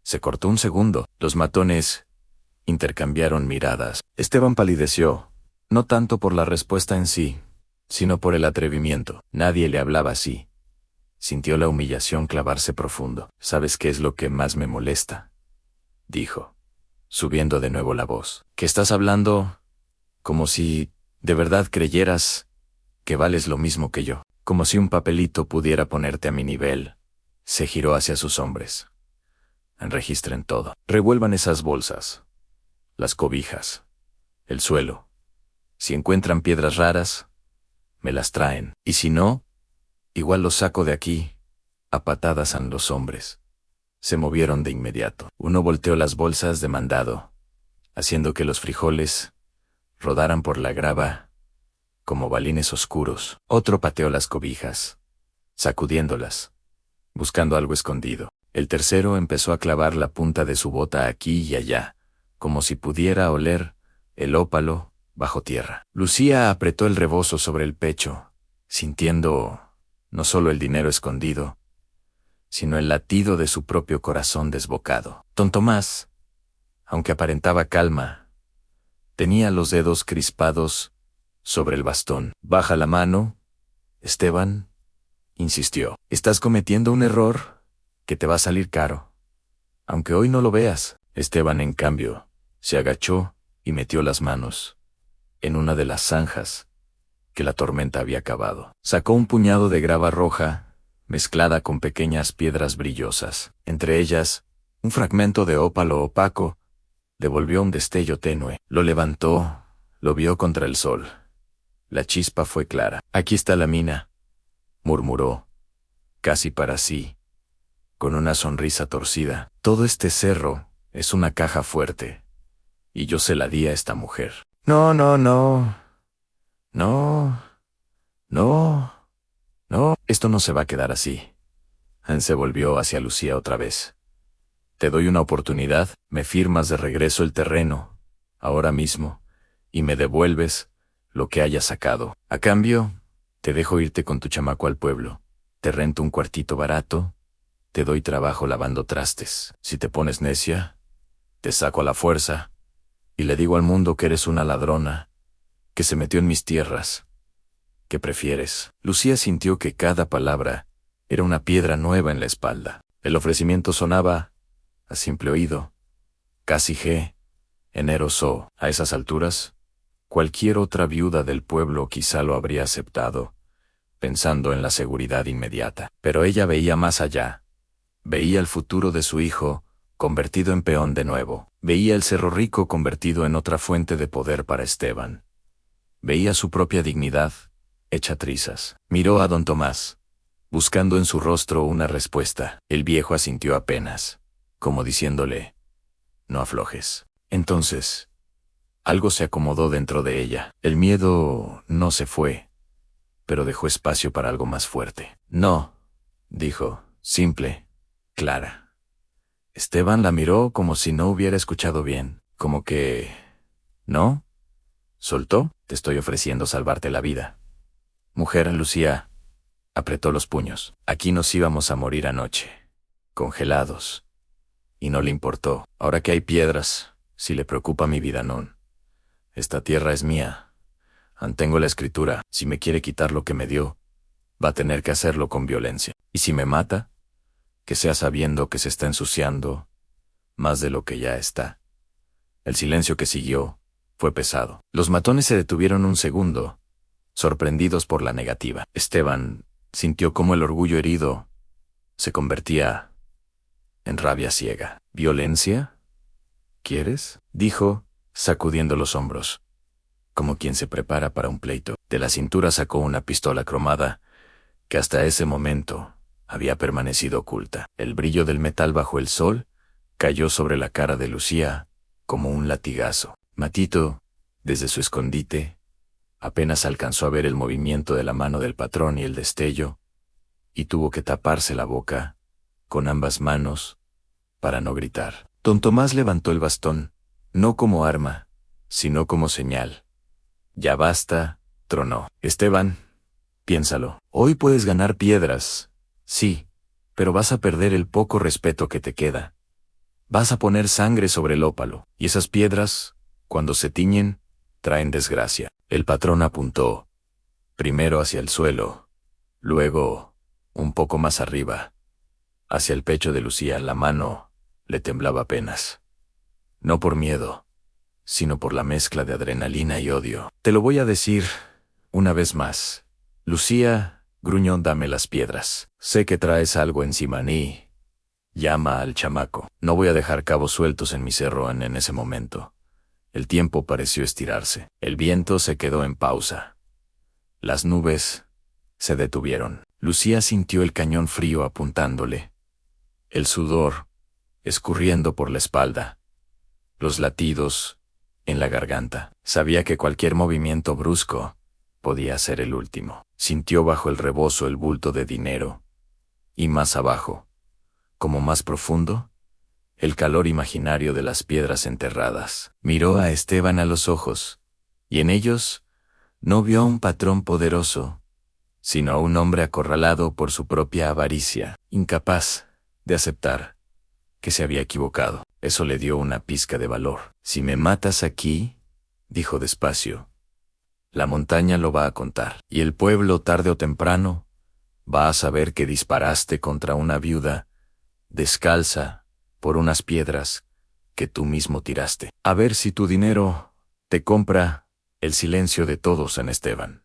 Se cortó un segundo. Los matones intercambiaron miradas. Esteban palideció, no tanto por la respuesta en sí, sino por el atrevimiento. Nadie le hablaba así. Sintió la humillación clavarse profundo. ¿Sabes qué es lo que más me molesta?, dijo, subiendo de nuevo la voz. Que estás hablando como si de verdad creyeras que vales lo mismo que yo. Como si un papelito pudiera ponerte a mi nivel. Se giró hacia sus hombres. Enregistren todo. Revuelvan esas bolsas, las cobijas, el suelo. Si encuentran piedras raras, me las traen. Y si no, igual los saco de aquí. A patadas a los hombres. Se movieron de inmediato. Uno volteó las bolsas de mandado, haciendo que los frijoles rodaran por la grava como balines oscuros. Otro pateó las cobijas, sacudiéndolas, buscando algo escondido. El tercero empezó a clavar la punta de su bota aquí y allá, como si pudiera oler el ópalo bajo tierra. Lucía apretó el rebozo sobre el pecho, sintiendo no solo el dinero escondido, sino el latido de su propio corazón desbocado. Don Tomás, aunque aparentaba calma, tenía los dedos crispados sobre el bastón. Baja la mano, Esteban, insistió. Estás cometiendo un error que te va a salir caro, aunque hoy no lo veas. Esteban, en cambio, se agachó y metió las manos en una de las zanjas que la tormenta había cavado. Sacó un puñado de grava roja, mezclada con pequeñas piedras brillosas. Entre ellas, un fragmento de ópalo opaco devolvió un destello tenue. Lo levantó, lo vio contra el sol. La chispa fue clara. Aquí está la mina, murmuró, casi para sí, con una sonrisa torcida. Todo este cerro es una caja fuerte, y yo se la di a esta mujer. No, no, no. No. No. No, esto no se va a quedar así. Anne se volvió hacia Lucía otra vez. Te doy una oportunidad, me firmas de regreso el terreno, ahora mismo, y me devuelves lo que hayas sacado. A cambio, te dejo irte con tu chamaco al pueblo. Te rento un cuartito barato, te doy trabajo lavando trastes. Si te pones necia, te saco a la fuerza, y le digo al mundo que eres una ladrona, que se metió en mis tierras. ¿Qué prefieres? Lucía sintió que cada palabra era una piedra nueva en la espalda. El ofrecimiento sonaba, a simple oído, casi generoso. A esas alturas, cualquier otra viuda del pueblo quizá lo habría aceptado, pensando en la seguridad inmediata. Pero ella veía más allá. Veía el futuro de su hijo, convertido en peón de nuevo. Veía el Cerro Rico convertido en otra fuente de poder para Esteban. Veía su propia dignidad hecha trizas. Miró a don Tomás, buscando en su rostro una respuesta. El viejo asintió apenas, como diciéndole, no aflojes. Entonces, algo se acomodó dentro de ella. El miedo no se fue, pero dejó espacio para algo más fuerte. No, dijo, simple, clara. Esteban la miró como si no hubiera escuchado bien, como que... ¿No? ¿Soltó? Te estoy ofreciendo salvarte la vida. Mujer, Lucía apretó los puños. Aquí nos íbamos a morir anoche, congelados. Y no le importó. Ahora que hay piedras, si le preocupa mi vida, no. Esta tierra es mía. Tengo la escritura. Si me quiere quitar lo que me dio, va a tener que hacerlo con violencia. Y si me mata, que sea sabiendo que se está ensuciando más de lo que ya está. El silencio que siguió fue pesado. Los matones se detuvieron un segundo, sorprendidos por la negativa. Esteban sintió cómo el orgullo herido se convertía en rabia ciega. ¿Violencia? ¿Quieres?, dijo, sacudiendo los hombros, como quien se prepara para un pleito. De la cintura sacó una pistola cromada, que hasta ese momento había permanecido oculta. El brillo del metal bajo el sol cayó sobre la cara de Lucía como un latigazo. Matito, desde su escondite, apenas alcanzó a ver el movimiento de la mano del patrón y el destello, y tuvo que taparse la boca con ambas manos para no gritar. Don Tomás levantó el bastón, no como arma, sino como señal. Ya basta, tronó. Esteban, Piénsalo. Hoy puedes ganar piedras, sí, pero vas a perder el poco respeto que te queda. Vas a poner sangre sobre el ópalo, y esas piedras, cuando se tiñen, traen desgracia. El patrón apuntó, primero hacia el suelo, luego, un poco más arriba, hacia el pecho de Lucía. La mano le temblaba apenas. No por miedo, sino por la mezcla de adrenalina y odio. Te lo voy a decir una vez más. Lucía, gruñón, dame las piedras. Sé que traes algo encima, ni... Llama al chamaco. No voy a dejar cabos sueltos en mi cerro en ese momento. El tiempo pareció estirarse. El viento se quedó en pausa. Las nubes se detuvieron. Lucía sintió el cañón frío apuntándole. El sudor escurriendo por la espalda. Los latidos en la garganta. Sabía que cualquier movimiento brusco podía ser el último. Sintió bajo el rebozo el bulto de dinero. Y más abajo, como más profundo, el calor imaginario de las piedras enterradas. Miró a Esteban a los ojos, y en ellos no vio a un patrón poderoso, sino a un hombre acorralado por su propia avaricia, incapaz de aceptar que se había equivocado. Eso le dio una pizca de valor. Si me matas aquí, dijo despacio, la montaña lo va a contar, y el pueblo tarde o temprano va a saber que disparaste contra una viuda, descalza, por unas piedras que tú mismo tiraste. A ver si tu dinero te compra el silencio de todos en Esteban.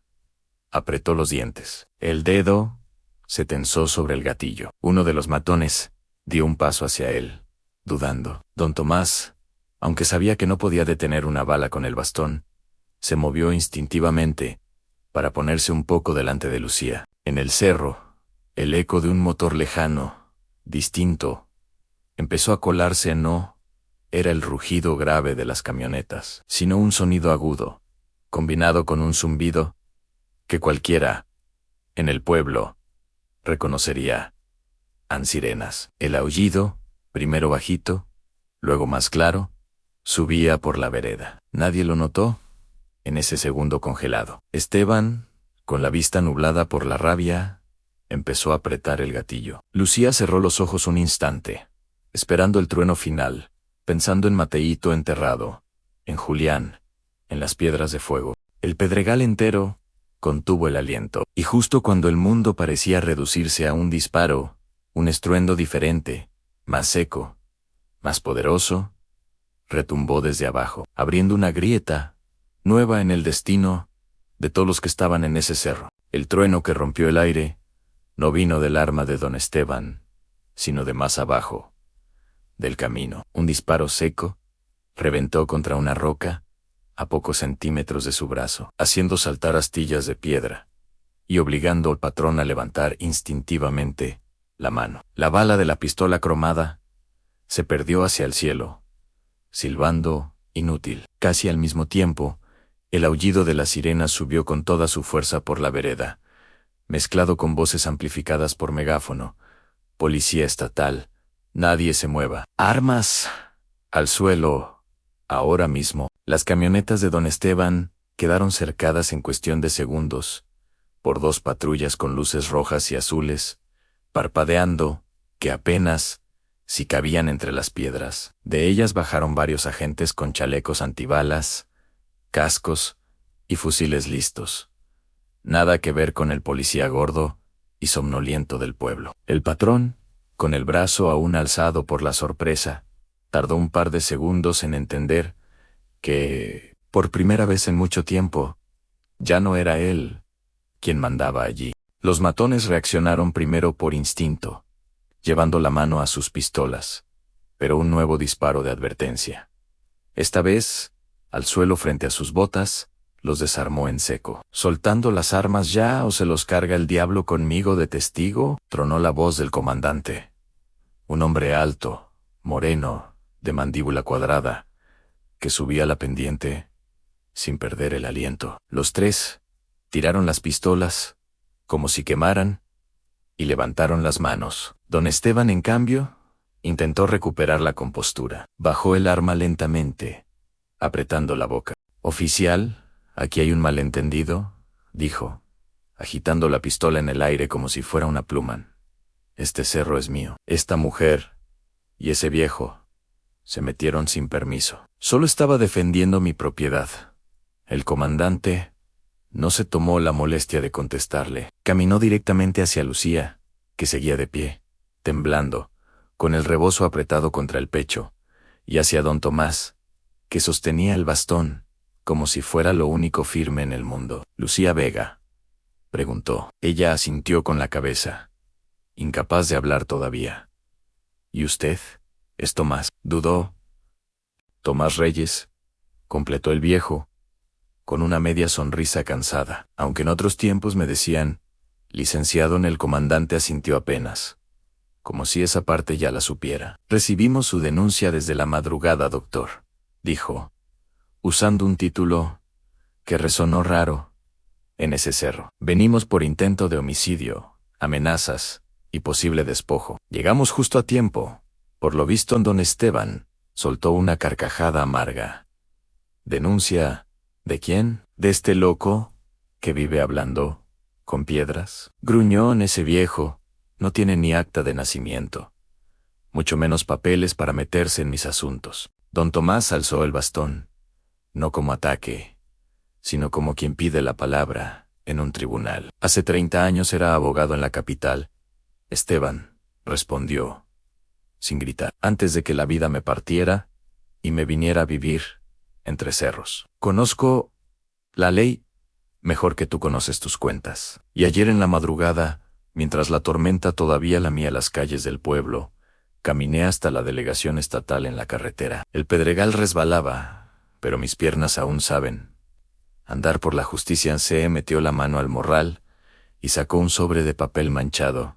Apretó los dientes. El dedo se tensó sobre el gatillo. Uno de los matones dio un paso hacia él, dudando. Don Tomás, aunque sabía que no podía detener una bala con el bastón, se movió instintivamente para ponerse un poco delante de Lucía. En el cerro, el eco de un motor lejano, distinto, empezó a colarse. No era el rugido grave de las camionetas, sino un sonido agudo, combinado con un zumbido que cualquiera en el pueblo reconocería. Eran sirenas. El aullido, primero bajito, luego más claro, subía por la vereda. Nadie lo notó en ese segundo congelado. Esteban, con la vista nublada por la rabia, empezó a apretar el gatillo. Lucía cerró los ojos un instante, esperando el trueno final, pensando en Mateíto enterrado, en Julián, en las piedras de fuego. El pedregal entero contuvo el aliento, y justo cuando el mundo parecía reducirse a un disparo, un estruendo diferente, más seco, más poderoso, retumbó desde abajo, abriendo una grieta nueva en el destino de todos los que estaban en ese cerro. El trueno que rompió el aire no vino del arma de don Esteban, sino de más abajo, del camino. Un disparo seco reventó contra una roca a pocos centímetros de su brazo, haciendo saltar astillas de piedra y obligando al patrón a levantar instintivamente la mano. La bala de la pistola cromada se perdió hacia el cielo, silbando inútil. Casi al mismo tiempo, el aullido de las sirenas subió con toda su fuerza por la vereda, mezclado con voces amplificadas por megáfono. Policía estatal, nadie se mueva. Armas al suelo, ahora mismo. Las camionetas de don Esteban quedaron cercadas en cuestión de segundos por dos patrullas con luces rojas y azules, parpadeando, que apenas si cabían entre las piedras. De ellas bajaron varios agentes con chalecos antibalas, cascos y fusiles listos. Nada que ver con el policía gordo y somnoliento del pueblo. El patrón, con el brazo aún alzado por la sorpresa, tardó un par de segundos en entender que, por primera vez en mucho tiempo, ya no era él quien mandaba allí. Los matones reaccionaron primero por instinto, llevando la mano a sus pistolas, pero un nuevo disparo de advertencia. Esta vez, al suelo frente a sus botas, los desarmó en seco. «¿Soltando las armas ya o se los carga el diablo conmigo de testigo?», tronó la voz del comandante. Un hombre alto, moreno, de mandíbula cuadrada, que subía la pendiente sin perder el aliento. Los tres tiraron las pistolas, como si quemaran, y levantaron las manos. Don Esteban, en cambio, intentó recuperar la compostura. Bajó el arma lentamente, apretando la boca. «Oficial, aquí hay un malentendido», dijo, agitando la pistola en el aire como si fuera una pluma. Este cerro es mío. Esta mujer y ese viejo se metieron sin permiso. Solo estaba defendiendo mi propiedad. El comandante no se tomó la molestia de contestarle. Caminó directamente hacia Lucía, que seguía de pie, temblando, con el rebozo apretado contra el pecho, y hacia don Tomás, que sostenía el bastón, como si fuera lo único firme en el mundo. «¿Lucía Vega?», preguntó. Ella asintió con la cabeza, incapaz de hablar todavía. «¿Y usted? Es Tomás», dudó. «Tomás Reyes», completó el viejo, con una media sonrisa cansada. Aunque en otros tiempos me decían licenciado, en el comandante asintió apenas, como si esa parte ya la supiera. «Recibimos su denuncia desde la madrugada, doctor», dijo, usando un título que resonó raro en ese cerro. «Venimos por intento de homicidio, amenazas y posible despojo». Llegamos justo a tiempo. Por lo visto, don Esteban soltó una carcajada amarga. «¿Denuncia de quién? ¿De este loco que vive hablando con piedras?», gruñó ese viejo. «No tiene ni acta de nacimiento, mucho menos papeles para meterse en mis asuntos». Don Tomás alzó el bastón, no como ataque, sino como quien pide la palabra en un tribunal. «Hace 30 años era abogado en la capital», Esteban respondió, sin gritar, «antes de que la vida me partiera y me viniera a vivir entre cerros. Conozco la ley mejor que tú conoces tus cuentas. Y ayer en la madrugada, mientras la tormenta todavía lamía las calles del pueblo, caminé hasta la delegación estatal en la carretera. El pedregal resbalaba, pero mis piernas aún saben andar por la justicia». Se metió la mano al morral y sacó un sobre de papel manchado,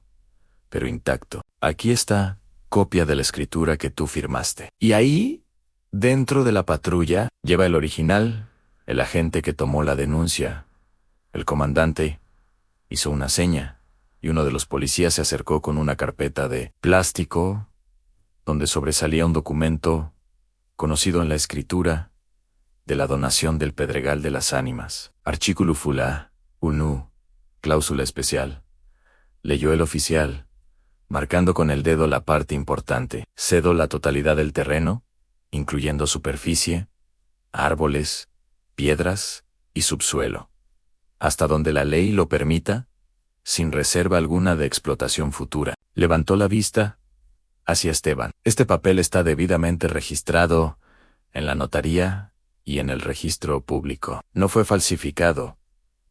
pero intacto. «Aquí está, copia de la escritura que tú firmaste. Y ahí, dentro de la patrulla, lleva el original, el agente que tomó la denuncia». El comandante hizo una seña, y uno de los policías se acercó con una carpeta de plástico, donde sobresalía un documento, conocido en la escritura, de la donación del Pedregal de las Ánimas. «Artículo Fula, UNU, cláusula especial», leyó el oficial, marcando con el dedo la parte importante. «Cedo la totalidad del terreno, incluyendo superficie, árboles, piedras y subsuelo, hasta donde la ley lo permita, sin reserva alguna de explotación futura». Levantó la vista hacia Esteban. «Este papel está debidamente registrado en la notaría y en el registro público. No fue falsificado.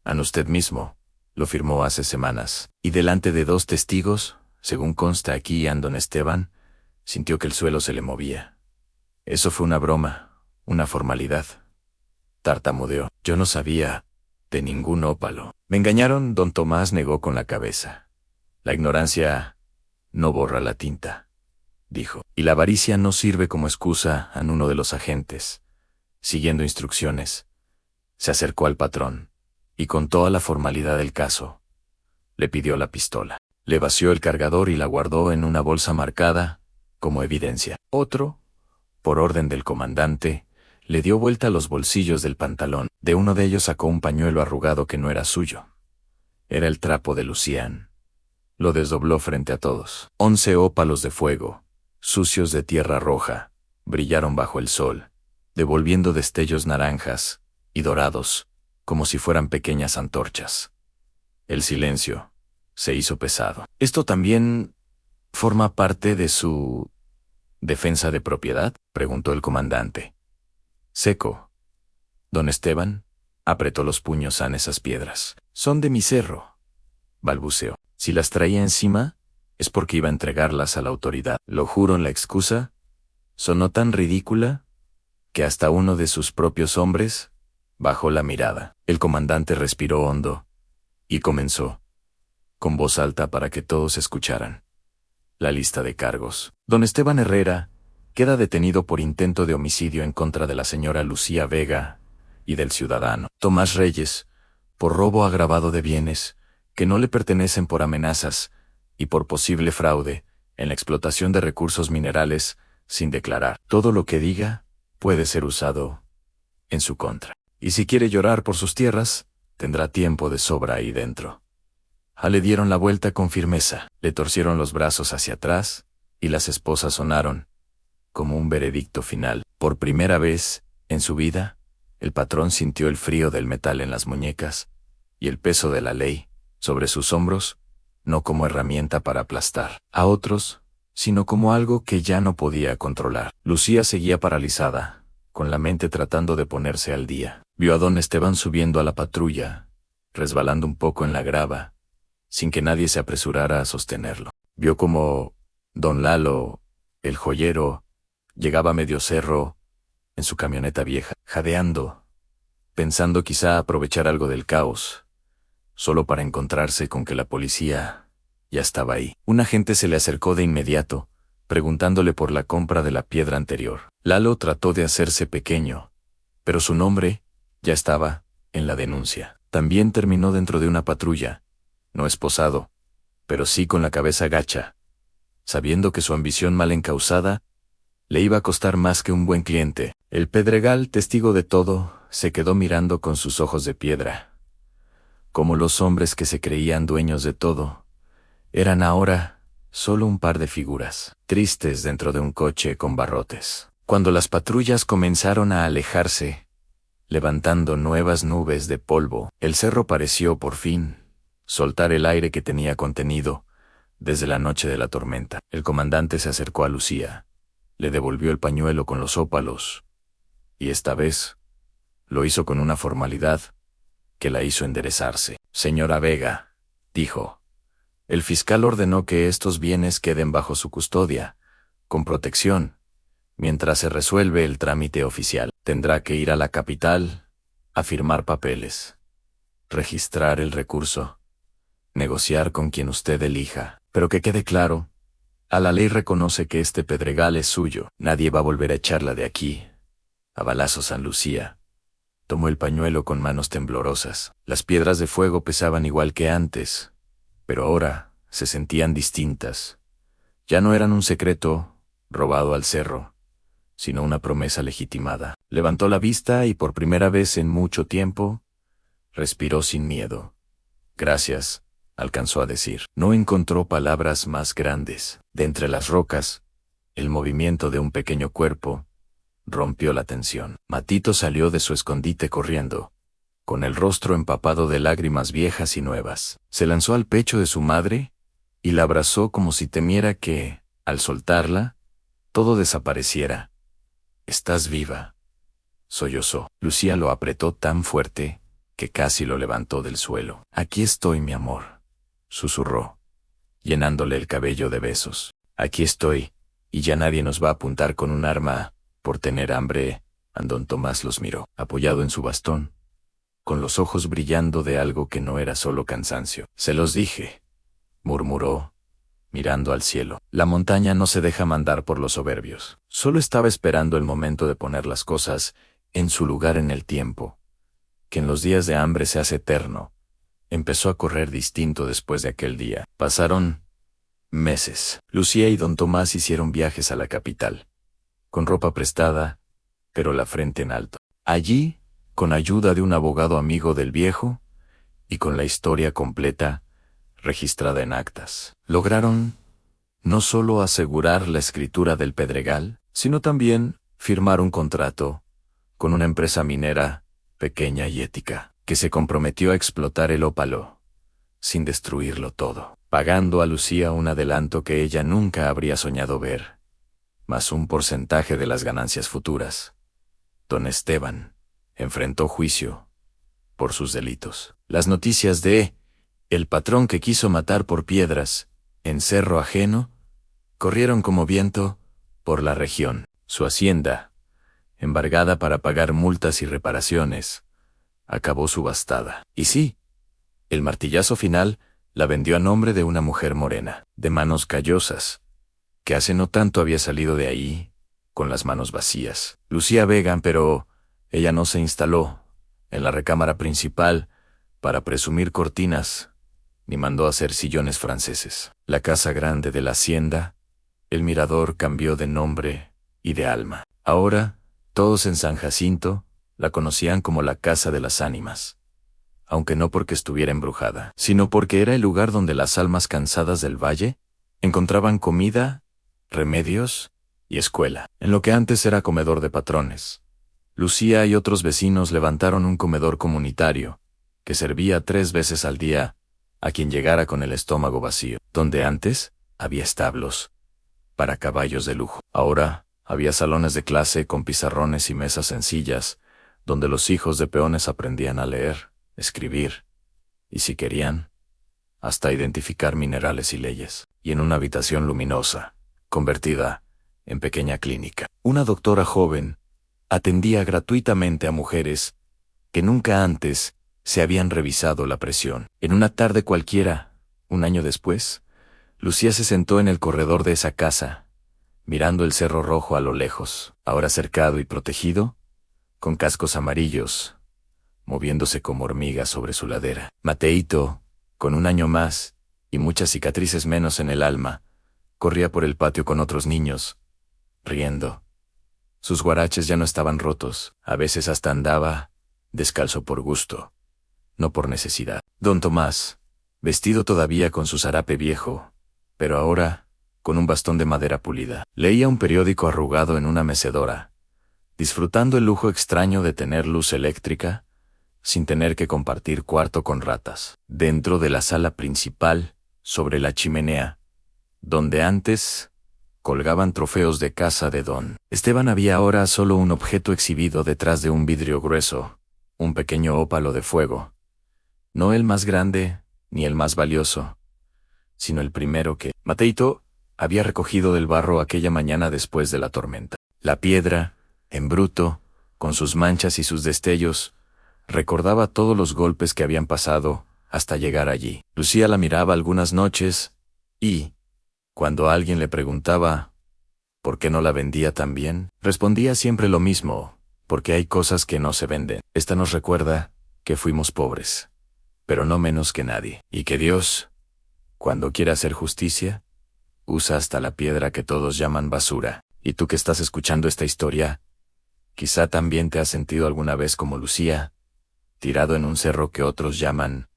An usted mismo lo firmó hace semanas. Y delante de 2 testigos, según consta aquí, don Esteban sintió que el suelo se le movía. Eso fue una broma, una formalidad», tartamudeó. «Yo no sabía de ningún ópalo». «Me engañaron», don Tomás negó con la cabeza. «La ignorancia no borra la tinta», dijo. «Y la avaricia no sirve como excusa». A uno de los agentes, siguiendo instrucciones, se acercó al patrón y, con toda la formalidad del caso, le pidió la pistola. Le vació el cargador y la guardó en una bolsa marcada como evidencia. Otro, por orden del comandante, le dio vuelta a los bolsillos del pantalón. De uno de ellos sacó un pañuelo arrugado que no era suyo. Era el trapo de Lucián. Lo desdobló frente a todos. 11 ópalos de fuego, sucios de tierra roja, brillaron bajo el sol, devolviendo destellos naranjas y dorados, como si fueran pequeñas antorchas. El silencio se hizo pesado. «¿Esto también forma parte de su defensa de propiedad?», preguntó el comandante. Seco. Don Esteban apretó los puños en esas piedras. «Son de mi cerro», balbuceó. «Si las traía encima, es porque iba a entregarlas a la autoridad. Lo juro». La excusa sonó tan ridícula que hasta uno de sus propios hombres bajó la mirada. El comandante respiró hondo y comenzó, con voz alta para que todos escucharan, la lista de cargos. «Don Esteban Herrera queda detenido por intento de homicidio en contra de la señora Lucía Vega y del ciudadano Tomás Reyes, por robo agravado de bienes que no le pertenecen, por amenazas y por posible fraude en la explotación de recursos minerales sin declarar. Todo lo que diga puede ser usado en su contra. Y si quiere llorar por sus tierras, Tendrá tiempo de sobra ahí dentro. Le dieron la vuelta con firmeza, le torcieron los brazos hacia atrás, y las esposas sonaron, como un veredicto final. Por primera vez, en su vida, el patrón sintió el frío del metal en las muñecas, y el peso de la ley, sobre sus hombros, no como herramienta para aplastar a otros, sino como algo que ya no podía controlar. Lucía seguía paralizada, con la mente tratando de ponerse al día. Vio a don Esteban subiendo a la patrulla, resbalando un poco en la grava, sin que nadie se apresurara a sostenerlo. Vio como don Lalo, el joyero, llegaba a medio cerro, en su camioneta vieja, jadeando, pensando quizá aprovechar algo del caos, solo para encontrarse con que la policía ya estaba ahí. Un agente se le acercó de inmediato, preguntándole por la compra de la piedra anterior. Lalo trató de hacerse pequeño, pero su nombre ya estaba en la denuncia. También terminó dentro de una patrulla, no esposado, pero sí con la cabeza gacha, sabiendo que su ambición mal encausada le iba a costar más que un buen cliente. El Pedregal, testigo de todo, se quedó mirando con sus ojos de piedra. Como los hombres que se creían dueños de todo, eran ahora solo un par de figuras, tristes dentro de un coche con barrotes. Cuando las patrullas comenzaron a alejarse, levantando nuevas nubes de polvo, el cerro pareció, por fin, soltar el aire que tenía contenido desde la noche de la tormenta. El comandante se acercó a Lucía, le devolvió el pañuelo con los ópalos, y esta vez lo hizo con una formalidad que la hizo enderezarse. Señora Vega, dijo, el fiscal ordenó que estos bienes queden bajo su custodia, con protección, mientras se resuelve el trámite oficial. Tendrá que ir a la capital a firmar papeles, registrar el recurso, negociar con quien usted elija. Pero que quede claro, a la ley reconoce que este Pedregal es suyo. Nadie va a volver a echarla de aquí. A balazo San Lucía. Tomó el pañuelo con manos temblorosas. Las piedras de fuego pesaban igual que antes, pero ahora se sentían distintas. Ya no eran un secreto robado al cerro, sino una promesa legitimada. Levantó la vista y por primera vez en mucho tiempo, respiró sin miedo. Gracias, alcanzó a decir. No encontró palabras más grandes. De entre las rocas, el movimiento de un pequeño cuerpo rompió la tensión. Matito salió de su escondite corriendo, con el rostro empapado de lágrimas viejas y nuevas. Se lanzó al pecho de su madre y la abrazó como si temiera que, al soltarla, todo desapareciera. «Estás viva», sollozó. Lucía lo apretó tan fuerte que casi lo levantó del suelo. «Aquí estoy, mi amor», susurró, llenándole el cabello de besos. «Aquí estoy, y ya nadie nos va a apuntar con un arma por tener hambre». Don Tomás los miró, apoyado en su bastón, con los ojos brillando de algo que no era solo cansancio. «Se los dije», murmuró, mirando al cielo. «La montaña no se deja mandar por los soberbios». Solo estaba esperando el momento de poner las cosas en su lugar en el tiempo, que en los días de hambre se hace eterno. Empezó a correr distinto después de aquel día. Pasaron meses. Lucía y don Tomás hicieron viajes a la capital, con ropa prestada, pero la frente en alto. Allí, con ayuda de un abogado amigo del viejo, y con la historia completa, registrada en actas, lograron no solo asegurar la escritura del Pedregal, sino también firmar un contrato con una empresa minera, pequeña y ética, que se comprometió a explotar el ópalo, sin destruirlo todo, pagando a Lucía un adelanto que ella nunca habría soñado ver, más un porcentaje de las ganancias futuras. Don Esteban enfrentó juicio por sus delitos. Las noticias de el patrón que quiso matar por piedras, en cerro ajeno, corrieron como viento por la región. Su hacienda, embargada para pagar multas y reparaciones, acabó subastada. Y sí, el martillazo final la vendió a nombre de una mujer morena, de manos callosas, que hace no tanto había salido de ahí, con las manos vacías. Lucía Vega, pero ella no se instaló en la recámara principal para presumir cortinas, ni mandó hacer sillones franceses. La casa grande de la hacienda, el mirador, cambió de nombre y de alma. Ahora, todos en San Jacinto la conocían como la Casa de las Ánimas. aunque no porque estuviera embrujada, sino porque era el lugar donde las almas cansadas del valle encontraban comida, remedios y escuela. En lo que antes era comedor de patrones, Lucía y otros vecinos levantaron un comedor comunitario que servía 3 veces al día a quien llegara con el estómago vacío. Donde antes había establos para caballos de lujo, ahora había salones de clase con pizarrones y mesas sencillas, donde los hijos de peones aprendían a leer, escribir y, si querían, hasta identificar minerales y leyes. Y en una habitación luminosa, convertida en pequeña clínica, una doctora joven atendía gratuitamente a mujeres que nunca antes se habían revisado la presión. En una tarde cualquiera, un año después, Lucía se sentó en el corredor de esa casa, mirando el Cerro Rojo a lo lejos, ahora cercado y protegido, con cascos amarillos, moviéndose como hormigas sobre su ladera. Mateito, con 1 año más y muchas cicatrices menos en el alma, corría por el patio con otros niños, riendo. Sus guaraches ya no estaban rotos, a veces hasta andaba descalzo por gusto, no por necesidad. Don Tomás, vestido todavía con su zarape viejo, pero ahora con un bastón de madera pulida, leía un periódico arrugado en una mecedora, disfrutando el lujo extraño de tener luz eléctrica, sin tener que compartir cuarto con ratas. Dentro de la sala principal, sobre la chimenea, donde antes colgaban trofeos de caza de Don Esteban, había ahora solo un objeto exhibido detrás de un vidrio grueso, un pequeño ópalo de fuego. No el más grande, ni el más valioso, sino el primero que Mateito había recogido del barro aquella mañana después de la tormenta. La piedra, en bruto, con sus manchas y sus destellos, recordaba todos los golpes que habían pasado hasta llegar allí. Lucía la miraba algunas noches y, cuando alguien le preguntaba por qué no la vendía tan bien, respondía siempre lo mismo: porque hay cosas que no se venden. Esta nos recuerda que fuimos pobres, pero no menos que nadie, y que Dios, cuando quiere hacer justicia, usa hasta la piedra que todos llaman basura. Y tú que estás escuchando esta historia, quizá también te has sentido alguna vez como Lucía, tirado en un cerro que otros llaman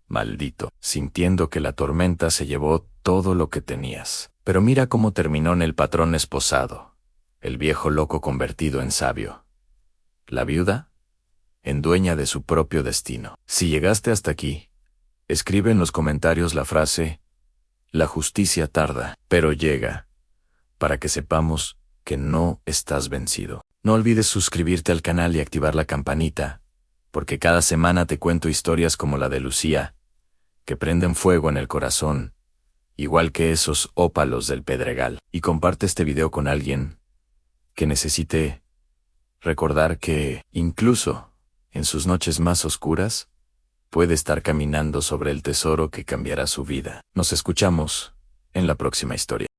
maldito, sintiendo que la tormenta se llevó todo lo que tenías. Pero mira cómo terminó en el patrón esposado, el viejo loco convertido en sabio, la viuda en dueña de su propio destino. Si llegaste hasta aquí, escribe en los comentarios la frase: la justicia tarda, pero llega, para que sepamos que no estás vencido. No olvides suscribirte al canal y activar la campanita, porque cada semana te cuento historias como la de Lucía, que prenden fuego en el corazón, igual que esos ópalos del Pedregal. Y comparte este video con alguien que necesite recordar que, incluso en sus noches más oscuras, puede estar caminando sobre el tesoro que cambiará su vida. Nos escuchamos en la próxima historia.